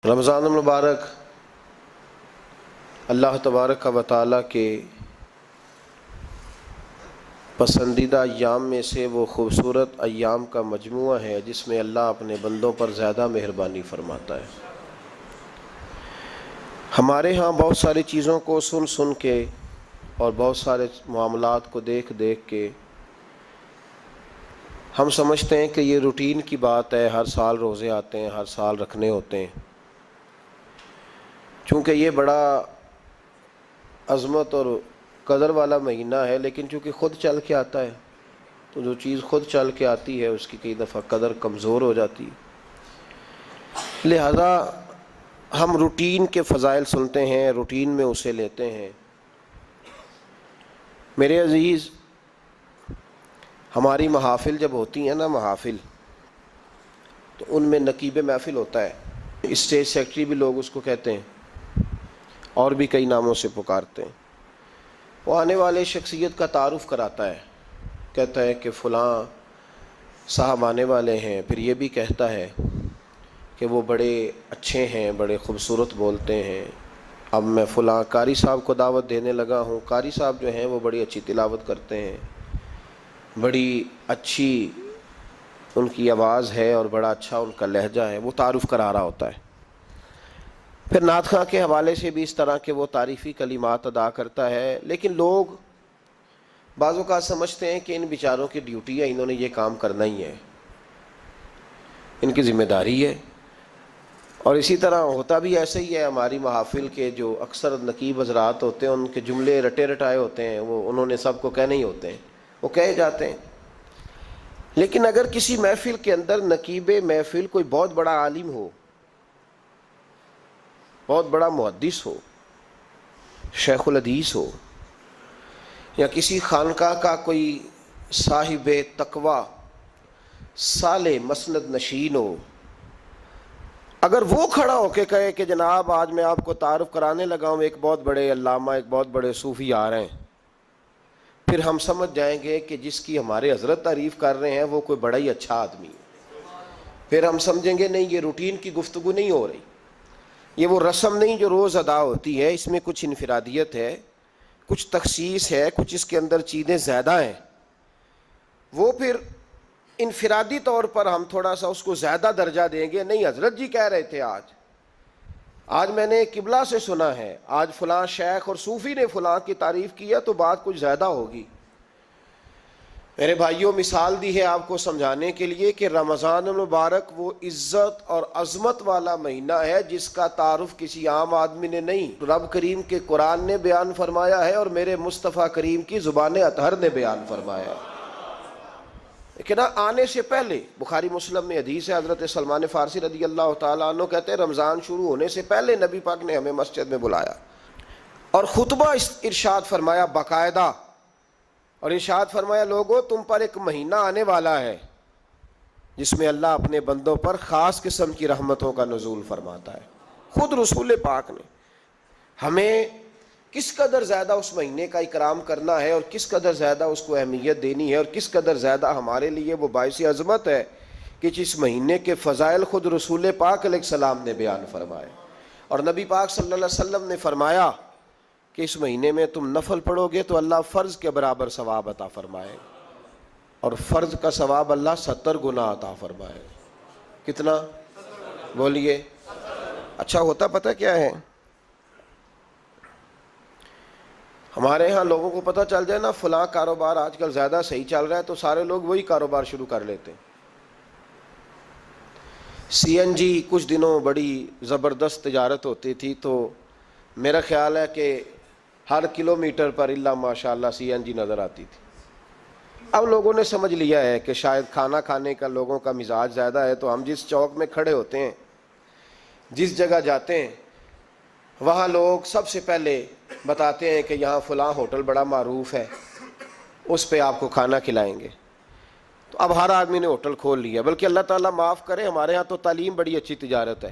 رمضان المبارک اللہ تبارک و تعالیٰ کے پسندیدہ ایام میں سے وہ خوبصورت ایام کا مجموعہ ہے جس میں اللہ اپنے بندوں پر زیادہ مہربانی فرماتا ہے۔ ہمارے ہاں بہت ساری چیزوں کو سن سن کے اور بہت سارے معاملات کو دیکھ دیکھ کے ہم سمجھتے ہیں کہ یہ روٹین کی بات ہے، ہر سال روزے آتے ہیں، ہر سال رکھنے ہوتے ہیں۔ چونکہ یہ بڑا عظمت اور قدر والا مہینہ ہے، لیکن چونکہ خود چل کے آتا ہے تو جو چیز خود چل کے آتی ہے اس کی کئی دفعہ قدر کمزور ہو جاتی ہے، لہذا ہم روٹین کے فضائل سنتے ہیں، روٹین میں اسے لیتے ہیں۔ میرے عزیز، ہماری محافل جب ہوتی ہیں نا، محافل، تو ان میں نقیب محفل ہوتا ہے، اسٹیج سیکرٹری بھی لوگ اس کو کہتے ہیں اور بھی کئی ناموں سے پکارتے ہیں۔ وہ آنے والے شخصیت کا تعارف کراتا ہے، کہتا ہے کہ فلاں صاحب آنے والے ہیں، پھر یہ بھی کہتا ہے کہ وہ بڑے اچھے ہیں، بڑے خوبصورت بولتے ہیں، اب میں فلاں قاری صاحب کو دعوت دینے لگا ہوں۔ قاری صاحب جو ہیں وہ بڑی اچھی تلاوت کرتے ہیں، بڑی اچھی ان کی آواز ہے اور بڑا اچھا ان کا لہجہ ہے، وہ تعارف کرا رہا ہوتا ہے۔ پھر نعت خواں کے حوالے سے بھی اس طرح کے وہ تعریفی کلمات ادا کرتا ہے، لیکن لوگ بعض اوقات سمجھتے ہیں کہ ان بیچاروں کی ڈیوٹی ہے، انہوں نے یہ کام کرنا ہی ہے، ان کی ذمہ داری ہے۔ اور اسی طرح ہوتا بھی ایسے ہی ہے۔ ہماری محافل کے جو اکثر نقیب حضرات ہوتے ہیں ان کے جملے رٹے رٹائے ہوتے ہیں، وہ انہوں نے سب کو کہنے ہی ہوتے ہیں، وہ کہے جاتے ہیں۔ لیکن اگر کسی محفل کے اندر نقیب محفل کوئی بہت بڑا عالم ہو، بہت بڑا محدث ہو، شیخ الحدیث ہو، یا کسی خانقاہ کا کوئی صاحب تقوی صالح مسند نشین ہو، اگر وہ کھڑا ہو کے کہے کہ جناب آج میں آپ کو تعارف کرانے لگا ہوں ایک بہت بڑے علامہ، ایک بہت بڑے صوفی آ رہے ہیں، پھر ہم سمجھ جائیں گے کہ جس کی ہمارے حضرت تعریف کر رہے ہیں وہ کوئی بڑا ہی اچھا آدمی ہے۔ پھر ہم سمجھیں گے نہیں، یہ روٹین کی گفتگو نہیں ہو رہی، یہ وہ رسم نہیں جو روز ادا ہوتی ہے، اس میں کچھ انفرادیت ہے، کچھ تخصیص ہے، کچھ اس کے اندر چیزیں زیادہ ہیں۔ وہ پھر انفرادی طور پر ہم تھوڑا سا اس کو زیادہ درجہ دیں گے۔ نہیں، حضرت جی کہہ رہے تھے آج میں نے قبلہ سے سنا ہے، آج فلاں شیخ اور صوفی نے فلاں کی تعریف کی ہے، تو بات کچھ زیادہ ہوگی۔ میرے بھائیوں، مثال دی ہے آپ کو سمجھانے کے لیے کہ رمضان المبارک وہ عزت اور عظمت والا مہینہ ہے جس کا تعارف کسی عام آدمی نے نہیں، رب کریم کے قرآن نے بیان فرمایا ہے اور میرے مصطفیٰ کریم کی زبان اطہر نے بیان فرمایا ہے۔ لیکن آنے سے پہلے بخاری مسلم میں حدیث ہے، حضرت سلمان فارسی رضی اللہ تعالیٰ عنہ کہتے ہیں رمضان شروع ہونے سے پہلے نبی پاک نے ہمیں مسجد میں بلایا اور خطبہ ارشاد فرمایا باقاعدہ، اور ارشاد فرمایا لوگو تم پر ایک مہینہ آنے والا ہے جس میں اللہ اپنے بندوں پر خاص قسم کی رحمتوں کا نزول فرماتا ہے۔ خود رسول پاک نے ہمیں کس قدر زیادہ اس مہینے کا اکرام کرنا ہے اور کس قدر زیادہ اس کو اہمیت دینی ہے اور کس قدر زیادہ ہمارے لیے وہ باعث عظمت ہے کہ اس مہینے کے فضائل خود رسول پاک علیہ السلام نے بیان فرمائے۔ اور نبی پاک صلی اللہ علیہ وسلم نے فرمایا کہ اس مہینے میں تم نفل پڑھو گے تو اللہ فرض کے برابر ثواب عطا فرمائے، اور فرض کا ثواب اللہ 70 گنا عطا فرمائے۔ کتنا؟ بولیے۔ اچھا ہوتا پتہ کیا ہے؟ ہمارے ہاں لوگوں کو پتہ چل جائے نا فلاں کاروبار آج کل زیادہ صحیح چل رہا ہے تو سارے لوگ وہی کاروبار شروع کر لیتے ہیں۔ سی این جی کچھ دنوں بڑی زبردست تجارت ہوتی تھی، تو میرا خیال ہے کہ ہر کلومیٹر پر اللہ ماشاء اللہ سی این جی نظر آتی تھی۔ اب لوگوں نے سمجھ لیا ہے کہ شاید کھانا کھانے کا لوگوں کا مزاج زیادہ ہے، تو ہم جس چوک میں کھڑے ہوتے ہیں، جس جگہ جاتے ہیں، وہاں لوگ سب سے پہلے بتاتے ہیں کہ یہاں فلاں ہوٹل بڑا معروف ہے، اس پہ آپ کو کھانا کھلائیں گے۔ تو اب ہر آدمی نے ہوٹل کھول لیا، بلکہ اللہ تعالیٰ معاف کرے، ہمارے ہاں تو تعلیم بڑی اچھی تجارت ہے۔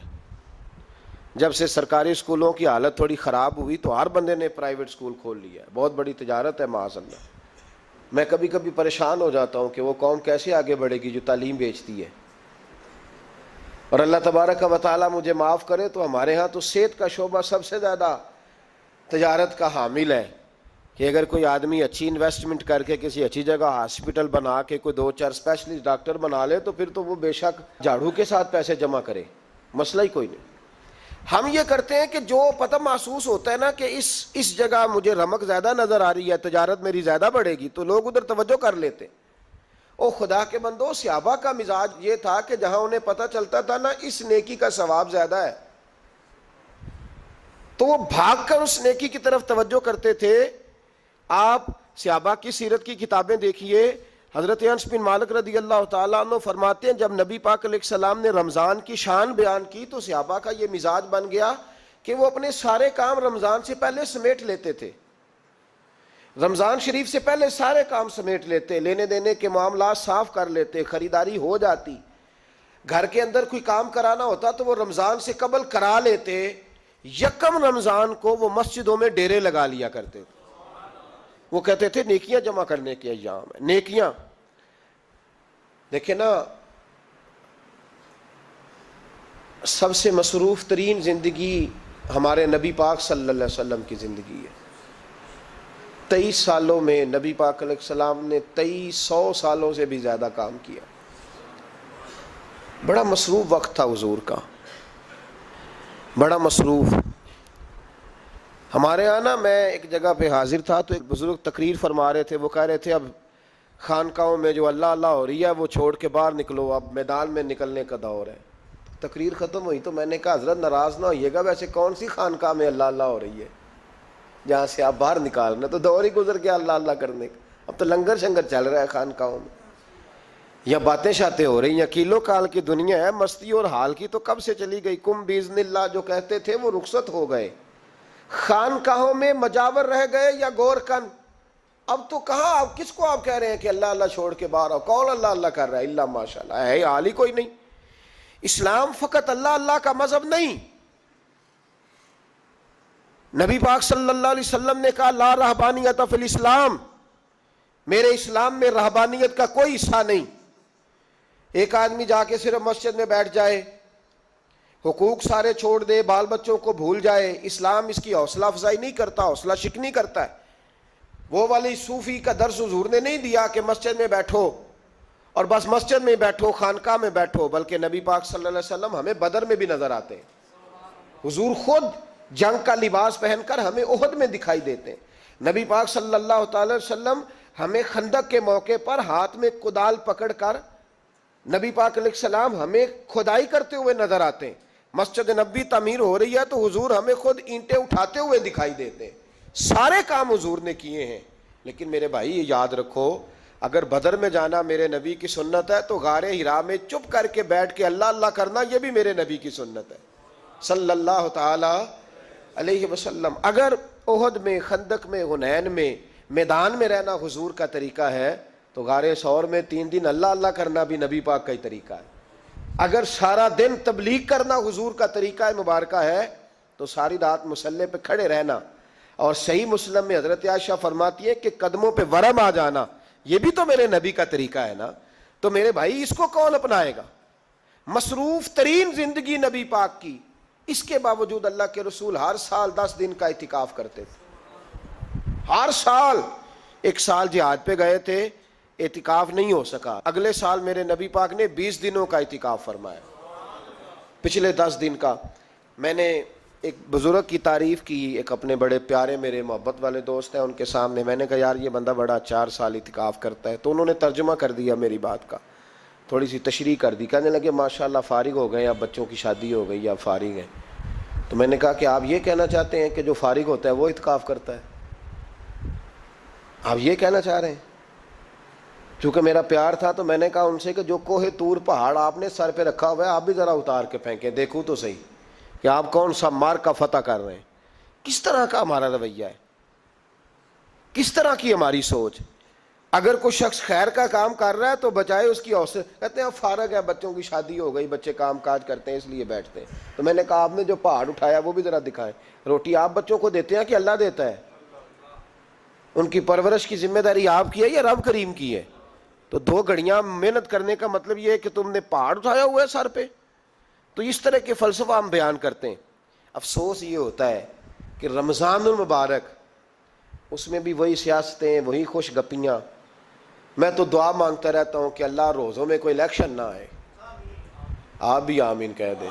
جب سے سرکاری اسکولوں کی حالت تھوڑی خراب ہوئی تو ہر بندے نے پرائیویٹ اسکول کھول لیا ہے، بہت بڑی تجارت ہے معاذ اللہ۔ میں کبھی کبھی پریشان ہو جاتا ہوں کہ وہ قوم کیسے آگے بڑھے گی جو تعلیم بیچتی ہے۔ اور اللہ تبارک و تعالیٰ مجھے معاف کرے تو ہمارے ہاں تو صحت کا شعبہ سب سے زیادہ تجارت کا حامل ہے کہ اگر کوئی آدمی اچھی انویسٹمنٹ کر کے کسی اچھی جگہ ہاسپٹل بنا کے کوئی 2-4 اسپیشلسٹ ڈاکٹر بنا لے تو پھر تو وہ بے شک جھاڑو کے ساتھ پیسے جمع کرے، مسئلہ ہی کوئی نہیں۔ ہم یہ کرتے ہیں کہ جو پتہ محسوس ہوتا ہے نا کہ اس جگہ مجھے رمق زیادہ نظر آ رہی ہے، تجارت میری زیادہ بڑھے گی، تو لوگ ادھر توجہ کر لیتے ہیں۔ او خدا کے بندو، صحابہ کا مزاج یہ تھا کہ جہاں انہیں پتہ چلتا تھا نا اس نیکی کا ثواب زیادہ ہے تو وہ بھاگ کر اس نیکی کی طرف توجہ کرتے تھے۔ آپ صحابہ کی سیرت کی کتابیں دیکھیے، حضرت انس بن مالک رضی اللہ تعالیٰ عنہ فرماتے ہیں جب نبی پاک علیہ السلام نے رمضان کی شان بیان کی تو صحابہ کا یہ مزاج بن گیا کہ وہ اپنے سارے کام رمضان سے پہلے سمیٹ لیتے تھے، رمضان شریف سے پہلے سارے کام سمیٹ لیتے، لینے دینے کے معاملات صاف کر لیتے، خریداری ہو جاتی، گھر کے اندر کوئی کام کرانا ہوتا تو وہ رمضان سے قبل کرا لیتے، یکم رمضان کو وہ مسجدوں میں ڈیرے لگا لیا کرتے تھے۔ وہ کہتے تھے نیکیاں جمع کرنے کے ایام ہیں، نیکیاں۔ دیکھیں نا، سب سے مصروف ترین زندگی ہمارے نبی پاک صلی اللہ علیہ وسلم کی زندگی ہے۔ 23 سالوں میں نبی پاک علیہ السلام نے 2300 سالوں سے بھی زیادہ کام کیا۔ بڑا مصروف وقت تھا حضور کا، بڑا مصروف۔ ہمارے یہاں نا، میں ایک جگہ پہ حاضر تھا تو ایک بزرگ تقریر فرما رہے تھے، وہ کہہ رہے تھے اب خانقاہوں میں جو اللہ اللہ ہو رہی ہے وہ چھوڑ کے باہر نکلو، اب میدان میں نکلنے کا دور ہے۔ تقریر ختم ہوئی تو میں نے کہا حضرت ناراض نہ ہوئیے گا، ویسے کون سی خانقاہ میں اللہ اللہ ہو رہی ہے جہاں سے آپ باہر نکالنا، تو دور ہی گزر گیا اللہ اللہ کرنے کا، اب تو لنگر شنگر چل رہا ہے خانقاہوں میں، یا باتیں شاتیں ہو رہی ہیں، کیلو کال کی دنیا ہے، مستی اور حال کی تو کب سے چلی گئی۔ کم باذن اللہ جو کہتے تھے وہ رخصت ہو گئے، خانقاہوں میں مجاور رہ گئے یا گور کن۔ اب تو کہاں، آپ کس کو آپ کہہ رہے ہیں کہ اللہ اللہ چھوڑ کے باہر آؤ؟ کون اللہ اللہ کر رہا ہے؟ اللہ ماشاء اللہ ہے، حال ہی کوئی نہیں۔ اسلام فقط اللہ اللہ کا مذہب نہیں۔ نبی پاک صلی اللہ علیہ وسلم نے کہا لا رہبانیت فی الاسلام، میرے اسلام میں رہبانیت کا کوئی حصہ نہیں۔ ایک آدمی جا کے صرف مسجد میں بیٹھ جائے، حقوق سارے چھوڑ دے، بال بچوں کو بھول جائے، اسلام اس کی حوصلہ افزائی نہیں کرتا، حوصلہ شکنی کرتا ہے۔ وہ والی صوفی کا درس حضور نے نہیں دیا کہ مسجد میں بیٹھو اور بس مسجد میں بیٹھو، خانقاہ میں بیٹھو، بلکہ نبی پاک صلی اللہ علیہ وسلم ہمیں بدر میں بھی نظر آتے ہیں، حضور خود جنگ کا لباس پہن کر ہمیں احد میں دکھائی دیتے ہیں۔ نبی پاک صلی اللہ تعالی وسلم ہمیں خندق کے موقع پر ہاتھ میں کدال پکڑ کر نبی پاک علیہ السلام ہمیں کھدائی کرتے ہوئے نظر آتے ہیں۔ مسجد نبوی تعمیر ہو رہی ہے تو حضور ہمیں خود اینٹیں اٹھاتے ہوئے دکھائی دیتے ہیں۔ سارے کام حضور نے کیے ہیں، لیکن میرے بھائی یہ یاد رکھو، اگر بدر میں جانا میرے نبی کی سنت ہے تو غار حرا میں چپ کر کے بیٹھ کے اللہ اللہ کرنا یہ بھی میرے نبی کی سنت ہے صلی اللہ تعالی علیہ وسلم۔ اگر احد میں، خندق میں، حنین میں، میدان میں رہنا حضور کا طریقہ ہے تو غار ثور میں 3 دن اللہ اللہ کرنا بھی نبی پاک کا ہی طریقہ ہے۔ اگر سارا دن تبلیغ کرنا حضور کا طریقہ مبارکہ ہے تو ساری رات مصلی پہ کھڑے رہنا، اور صحیح مسلم میں حضرت عائشہ فرماتی ہے کہ قدموں پہ ورم آ جانا یہ بھی تو میرے نبی کا طریقہ ہے نا۔ تو میرے بھائی اس کو کون اپنائے گا؟ مصروف ترین زندگی نبی پاک کی، اس کے باوجود اللہ کے رسول ہر سال 10 دن کا اعتکاف کرتے تھے، ہر سال۔ ایک سال جہاد پہ گئے تھے، اعتکاف نہیں ہو سکا، اگلے سال میرے نبی پاک نے 20 دنوں کا اعتکاف فرمایا، پچھلے 10 دن کا۔ میں نے ایک بزرگ کی تعریف کی، ایک اپنے بڑے پیارے میرے محبت والے دوست ہیں، ان کے سامنے میں نے کہا یار یہ بندہ بڑا 4 سال اعتکاف کرتا ہے، تو انہوں نے ترجمہ کر دیا میری بات کا، تھوڑی سی تشریح کر دی، کہنے لگے ماشاءاللہ فارغ ہو گئے، اب بچوں کی شادی ہو گئی، اب فارغ ہیں۔ تو میں نے کہا کہ آپ یہ کہنا چاہتے ہیں کہ جو فارغ ہوتا ہے وہ اعتکاف کرتا ہے؟ آپ یہ کہنا چاہ رہے ہیں؟ چونکہ میرا پیار تھا تو میں نے کہا ان سے کہ جو کوہ طور پہاڑ آپ نے سر پہ رکھا ہوا ہے آپ بھی ذرا اتار کے پھینکیں، دیکھوں تو صحیح کہ آپ کون سا مار کا فتح کر رہے ہیں۔ کس طرح کا ہمارا رویہ ہے، کس طرح کی ہماری سوچ۔ اگر کوئی شخص خیر کا کام کر رہا ہے تو بجائے اس کی حوصلے، کہتے ہیں فارغ ہے، بچوں کی شادی ہو گئی، بچے کام کاج کرتے ہیں اس لیے بیٹھتے ہیں۔ تو میں نے کہا آپ نے جو پہاڑ اٹھایا وہ بھی ذرا دکھائیں، روٹی آپ بچوں کو دیتے ہیں کہ اللہ دیتا ہے؟ ان کی پرورش کی ذمہ داری آپ کی ہے یا رب کریم کی ہے؟ تو 2 گھڑیاں محنت کرنے کا مطلب یہ ہے کہ تم نے پہاڑ اٹھایا ہوا ہے سر پہ؟ تو اس طرح کے فلسفہ ہم بیان کرتے ہیں. افسوس یہ ہوتا ہے کہ رمضان المبارک اس میں بھی وہی سیاستیں، وہی خوش گپیاں. میں تو دعا مانگتا رہتا ہوں کہ اللہ روزوں میں کوئی الیکشن نہ آئے. آپ بھی آمین کہہ دیں.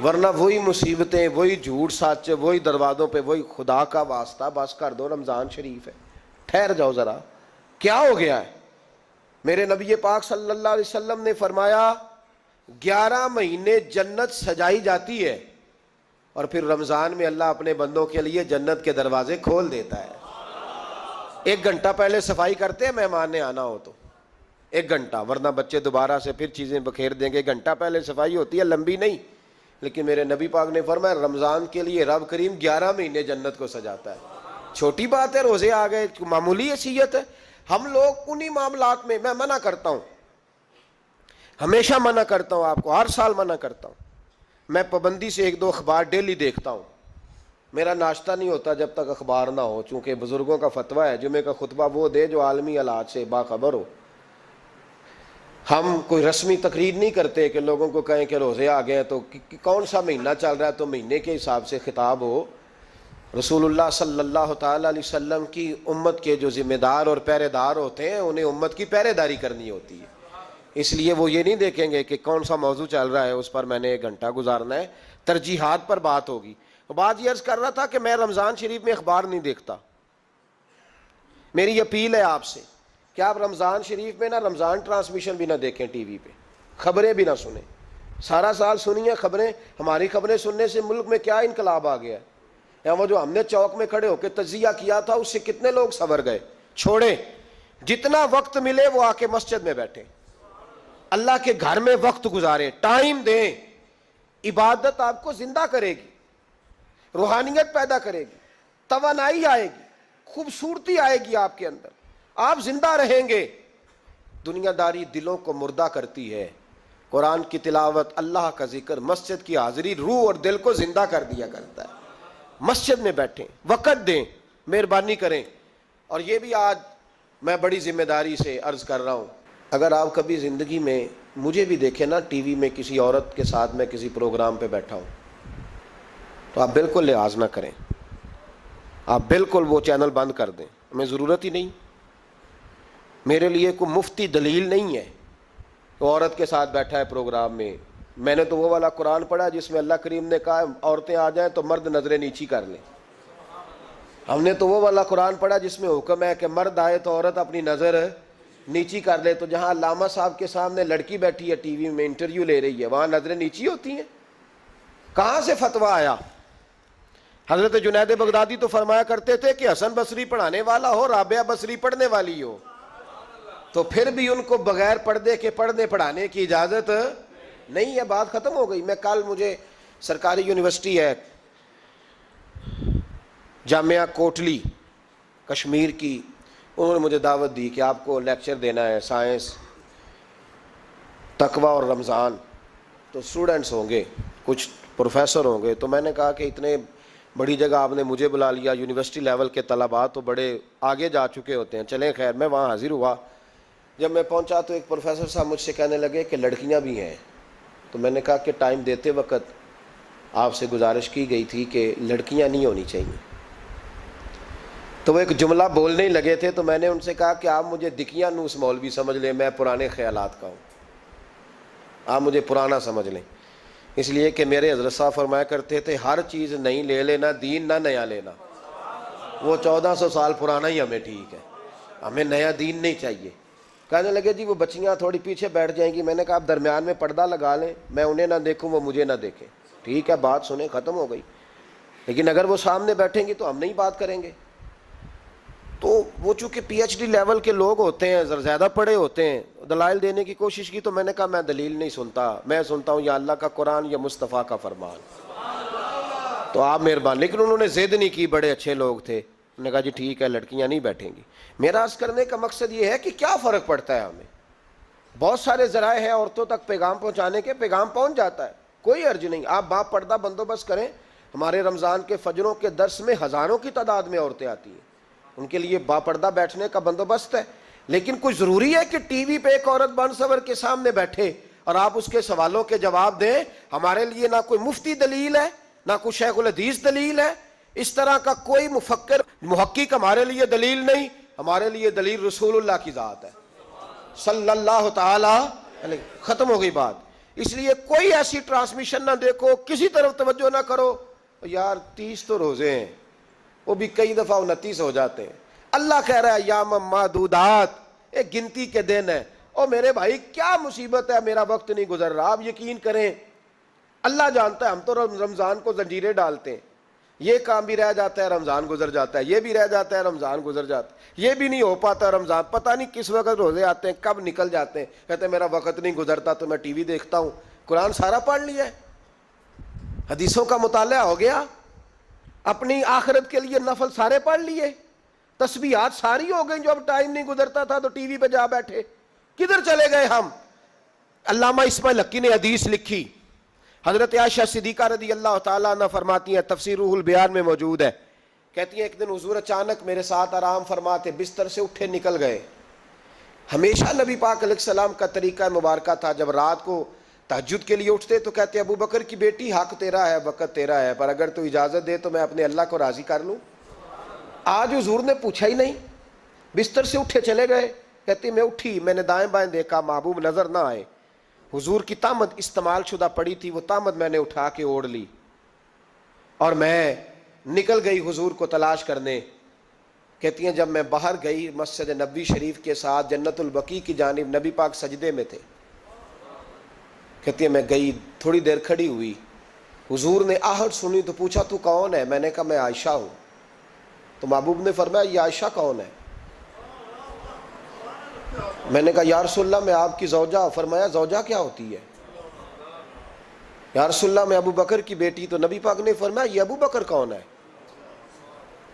ورنہ وہی مصیبتیں، وہی جھوٹ سچ، وہی دروازوں پہ وہی. خدا کا واسطہ بس کر دو، رمضان شریف ہے، ٹھہر جاؤ ذرا. کیا ہو گیا ہے؟ میرے نبی پاک صلی اللہ علیہ وسلم نے فرمایا 11 مہینے جنت سجائی جاتی ہے اور پھر رمضان میں اللہ اپنے بندوں کے لیے جنت کے دروازے کھول دیتا ہے. 1 گھنٹہ پہلے صفائی کرتے ہیں مہمان نے آنا ہو تو، 1 گھنٹہ، ورنہ بچے دوبارہ سے پھر چیزیں بکھیر دیں گے. 1 گھنٹہ پہلے صفائی ہوتی ہے، لمبی نہیں. لیکن میرے نبی پاک نے فرمایا رمضان کے لیے رب کریم 11 مہینے جنت کو سجاتا ہے. چھوٹی بات ہے، روزے آ گئے، معمولی حیثیت ہے. ہم لوگ انہی معاملات میں، میں منع کرتا ہوں، ہمیشہ منع کرتا ہوں، آپ کو ہر سال منع کرتا ہوں. میں پابندی سے 1-2 اخبار ڈیلی دیکھتا ہوں. میرا ناشتہ نہیں ہوتا جب تک اخبار نہ ہو، چونکہ بزرگوں کا فتویٰ ہے جمعے کا خطبہ وہ دے جو عالمی حالات سے باخبر ہو. ہم کوئی رسمی تقریر نہیں کرتے کہ لوگوں کو کہیں کہ روزے آ گئے تو کون سا مہینہ چل رہا ہے تو مہینے کے حساب سے خطاب ہو. رسول اللہ صلی اللہ تعالیٰ علیہ وسلم کی امت کے جو ذمہ دار اور پہرے دار ہوتے ہیں انہیں امت کی پہرے داری کرنی ہوتی ہے. اس لیے وہ یہ نہیں دیکھیں گے کہ کون سا موضوع چل رہا ہے اس پر میں نے 1 گھنٹہ گزارنا ہے. ترجیحات پر بات ہوگی. بات یہ عرض کر رہا تھا کہ میں رمضان شریف میں اخبار نہیں دیکھتا. میری اپیل ہے آپ سے کہ آپ رمضان شریف میں نہ رمضان ٹرانسمیشن بھی نہ دیکھیں، ٹی وی پہ خبریں بھی نہ سنیں. سارا سال سنیے خبریں. ہماری خبریں سننے سے ملک میں کیا انقلاب آ گیا ہے. یا وہ جو ہم نے چوک میں کھڑے ہو کے تجزیہ کیا تھا اس سے کتنے لوگ سنور گئے. چھوڑیں، جتنا وقت ملے وہ آ کے مسجد میں بیٹھیں، اللہ کے گھر میں وقت گزاریں، ٹائم دیں. عبادت آپ کو زندہ کرے گی، روحانیت پیدا کرے گی، توانائی آئے گی، خوبصورتی آئے گی آپ کے اندر، آپ زندہ رہیں گے. دنیا داری دلوں کو مردہ کرتی ہے. قرآن کی تلاوت، اللہ کا ذکر، مسجد کی حاضری روح اور دل کو زندہ کر دیا کرتا ہے. مسجد میں بیٹھیں، وقت دیں، مہربانی کریں. اور یہ بھی آج میں بڑی ذمہ داری سے عرض کر رہا ہوں، اگر آپ کبھی زندگی میں مجھے بھی دیکھیں نا ٹی وی میں کسی عورت کے ساتھ میں کسی پروگرام پہ بیٹھا ہوں تو آپ بالکل لحاظ نہ کریں. آپ بالکل وہ چینل بند کر دیں، ہمیں ضرورت ہی نہیں. میرے لیے کوئی مفتی دلیل نہیں ہے. وہ عورت کے ساتھ بیٹھا ہے پروگرام میں. میں نے تو وہ والا قرآن پڑھا جس میں اللہ کریم نے کہا عورتیں آ جائیں تو مرد نظریں نیچی کر لیں. ہم نے تو وہ والا قرآن پڑھا جس میں حکم ہے کہ مرد آئے تو عورت اپنی نظر نیچی کر لے. تو جہاں علامہ صاحب کے سامنے لڑکی بیٹھی ہے ٹی وی میں انٹرویو لے رہی ہے وہاں نظریں نیچی ہوتی ہیں؟ کہاں سے فتویٰ آیا؟ حضرت جنید بغدادی تو فرمایا کرتے تھے کہ حسن بصری پڑھانے والا ہو، رابعہ بصری پڑھنے والی ہو. تو پھر بھی ان کو بغیر پردے کے پڑھانے کی اجازت نہیں ہے. بات ختم ہو گئی. میں کل، مجھے سرکاری یونیورسٹی ہے جامعہ کوٹلی کشمیر کی، انہوں نے مجھے دعوت دی کہ آپ کو لیکچر دینا ہے سائنس، تقوی اور رمضان. تو اسٹوڈنٹس ہوں گے، کچھ پروفیسر ہوں گے. تو میں نے کہا کہ اتنے بڑی جگہ آپ نے مجھے بلا لیا، یونیورسٹی لیول کے طلباء تو بڑے آگے جا چکے ہوتے ہیں. چلیں خیر، میں وہاں حاضر ہوا. جب میں پہنچا تو ایک پروفیسر صاحب مجھ سے کہنے لگے کہ لڑکیاں بھی ہیں. تو میں نے کہا کہ ٹائم دیتے وقت آپ سے گزارش کی گئی تھی کہ لڑکیاں نہیں ہونی چاہیے. تو وہ ایک جملہ بولنے ہی لگے تھے تو میں نے ان سے کہا کہ آپ مجھے دکھیاں نوس مولوی سمجھ لیں، میں پرانے خیالات کا ہوں، آپ مجھے پرانا سمجھ لیں. اس لیے کہ میرے حضرت صاحب فرمایا کرتے تھے ہر چیز نہیں لے لینا، دین نہ نیا لینا. وہ 1400 سال پرانا ہی ہمیں ٹھیک ہے، ہمیں نیا دین نہیں چاہیے. کہنے لگے جی وہ بچیاں تھوڑی پیچھے بیٹھ جائیں گی. میں نے کہا آپ درمیان میں پردہ لگا لیں، میں انہیں نہ دیکھوں وہ مجھے نہ دیکھیں. ٹھیک ہے، بات سنیں، ختم ہو گئی. لیکن اگر وہ سامنے بیٹھیں گی تو ہم نہیں بات کریں گے. تو وہ چونکہ پی ایچ ڈی لیول کے لوگ ہوتے ہیں، زیادہ پڑھے ہوتے ہیں، دلائل دینے کی کوشش کی. تو میں نے کہا میں دلیل نہیں سنتا، میں سنتا ہوں یا اللہ کا قرآن یا مصطفیٰ کا فرمان. تو آپ مہربان. لیکن انہوں نے ضد نہیں کی، بڑے اچھے لوگ تھے. انہوں نے کہا جی ٹھیک ہے، لڑکیاں نہیں بیٹھیں گی. میرا عرض کرنے کا مقصد یہ ہے کہ کیا فرق پڑتا ہے ہمیں. بہت سارے ذرائع ہیں عورتوں تک پیغام پہنچانے کے، پیغام پہنچ جاتا ہے، کوئی حرج نہیں. آپ باپ پردہ بندوبست کریں. ہمارے رمضان کے فجروں کے درس میں ہزاروں کی تعداد میں عورتیں آتی ہیں، ان کے لیے باپردہ بیٹھنے کا بندوبست ہے. لیکن کوئی ضروری ہے کہ ٹی وی پہ ایک عورت بن سور کے سامنے بیٹھے اور آپ اس کے سوالوں کے جواب دیں. ہمارے لیے نہ کوئی مفتی دلیل ہے, نہ کوئی شیخ الحدیث دلیل ہے, اس طرح کا کوئی مفکر محقق ہمارے لیے دلیل نہیں. ہمارے لیے دلیل رسول اللہ کی ذات ہے صلی اللہ تعالی علیہ. ختم ہو گئی بات. اس لیے کوئی ایسی ٹرانسمیشن نہ دیکھو, کسی طرف توجہ نہ کرو. یار 30 تو روزے ہیں, وہ بھی کئی دفعہ 29 ہو جاتے ہیں. اللہ کہہ رہا ہے ایام معدودات, ایک گنتی کے دن ہے. اور میرے بھائی کیا مصیبت ہے, میرا وقت نہیں گزر رہا. آپ یقین کریں اللہ جانتا ہے, ہم تو رمضان کو زنجیریں ڈالتے ہیں. یہ کام بھی رہ جاتا ہے, رمضان گزر جاتا ہے, یہ بھی رہ جاتا ہے, رمضان گزر جاتا ہے, یہ بھی نہیں ہو پاتا رمضان. پتہ نہیں کس وقت روزے آتے ہیں, کب نکل جاتے ہیں. کہتے ہیں میرا وقت نہیں گزرتا تو میں ٹی وی دیکھتا ہوں. قرآن سارا پڑھ لیا ہے, حدیثوں کا مطالعہ ہو گیا, اپنی آخرت کے لیے نفل سارے پڑھ لیے, تسبیحات ساری ہو گئی. جو اب ٹائم نہیں گزرتا تھا تو ٹی وی پہ جا بیٹھے. کدھر چلے گئے ہم؟ علامہ اسماعیل حقی نے حدیث لکھی, حضرت عائشہ صدیقہ رضی اللہ تعالیٰ عنہ فرماتی ہیں, تفسیر روح البیان میں موجود ہے. کہتی ہیں ایک دن حضور اچانک میرے ساتھ آرام فرماتے, بستر سے اٹھے نکل گئے. ہمیشہ نبی پاک علیہ السلام کا طریقہ مبارکہ تھا, جب رات کو تہجد کے لیے اٹھتے تو کہتے ابو بکر کی بیٹی حق تیرا ہے, وقت تیرا ہے, پر اگر تو اجازت دے تو میں اپنے اللہ کو راضی کر لوں. آج حضور نے پوچھا ہی نہیں, بستر سے اٹھے چلے گئے. کہتی میں اٹھی, میں نے دائیں بائیں دیکھا, محبوب نظر نہ آئے. حضور کی طامت استعمال شدہ پڑی تھی, وہ طامت میں نے اٹھا کے اوڑھ لی اور میں نکل گئی حضور کو تلاش کرنے. کہتی ہیں جب میں باہر گئی مسجد نبوی شریف کے ساتھ جنت البقیع کی جانب, نبی پاک سجدے میں تھے. کہتی ہیں میں گئی, تھوڑی دیر کھڑی ہوئی, حضور نے آہٹ سنی تو پوچھا تو کون ہے؟ میں نے کہا میں عائشہ ہوں. تو محبوب نے فرمایا یہ عائشہ کون ہے؟ میں نے کہا یا رسول اللہ میں آپ کی زوجہ. فرمایا زوجہ کیا ہوتی ہے؟ یا رسول اللہ میں ابو بکر کی بیٹی. تو نبی پاک نے فرمایا یہ ابو بکر کون ہے؟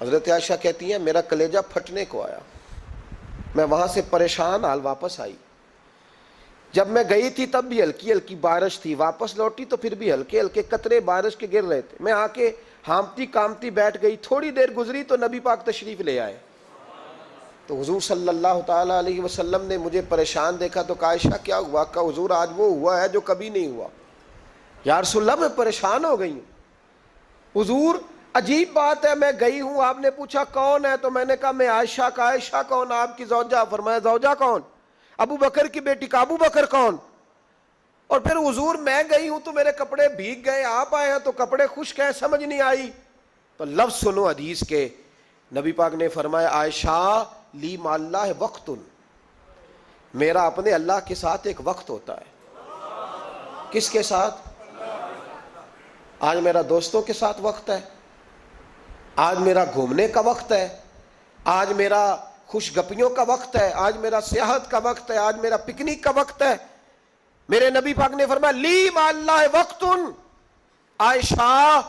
حضرت عائشہ کہتی ہیں میرا کلیجہ پھٹنے کو آیا, میں وہاں سے پریشان حال واپس آئی. جب میں گئی تھی تب بھی ہلکی ہلکی بارش تھی, واپس لوٹی تو پھر بھی ہلکے ہلکے قطرے بارش کے گر رہے تھے. میں آ کے ہامتی کامتی بیٹھ گئی. تھوڑی دیر گزری تو نبی پاک تشریف لے آئے. تو حضور صلی اللہ تعالیٰ علیہ وسلم نے مجھے پریشان دیکھا تو کہا عائشہ کیا ہوا؟ کہا حضور آج وہ ہوا ہے جو کبھی نہیں ہوا. یا رسول اللہ میں پریشان ہو گئی ہوں. حضور عجیب بات ہے, میں گئی ہوں, آپ نے پوچھا کون ہے تو میں نے کہا میں عائشہ. کا عائشہ کون؟ آپ کی زوجہ. فرمایا زوجہ کون؟ ابو بکر کی بیٹی. کا ابو بکر کون؟ اور پھر حضور میں گئی ہوں تو میرے کپڑے بھیگ گئے, آپ آئے ہیں تو کپڑے خشک ہیں, سمجھ نہیں آئی. تو لفظ سنو حدیث کے, نبی پاک نے فرمایا عائشہ لی مع اللہ وقت, میرا اپنے اللہ کے ساتھ ایک وقت ہوتا ہے. کس کے ساتھ؟ آج میرا دوستوں کے ساتھ وقت ہے, آج میرا گھومنے کا وقت ہے, آج میرا خوش گپیوں کا وقت ہے, آج میرا سیاحت کا وقت ہے, آج میرا پکنک کا وقت ہے. میرے نبی پاک نے فرمایا لی مع اللہ وقت, عائشہ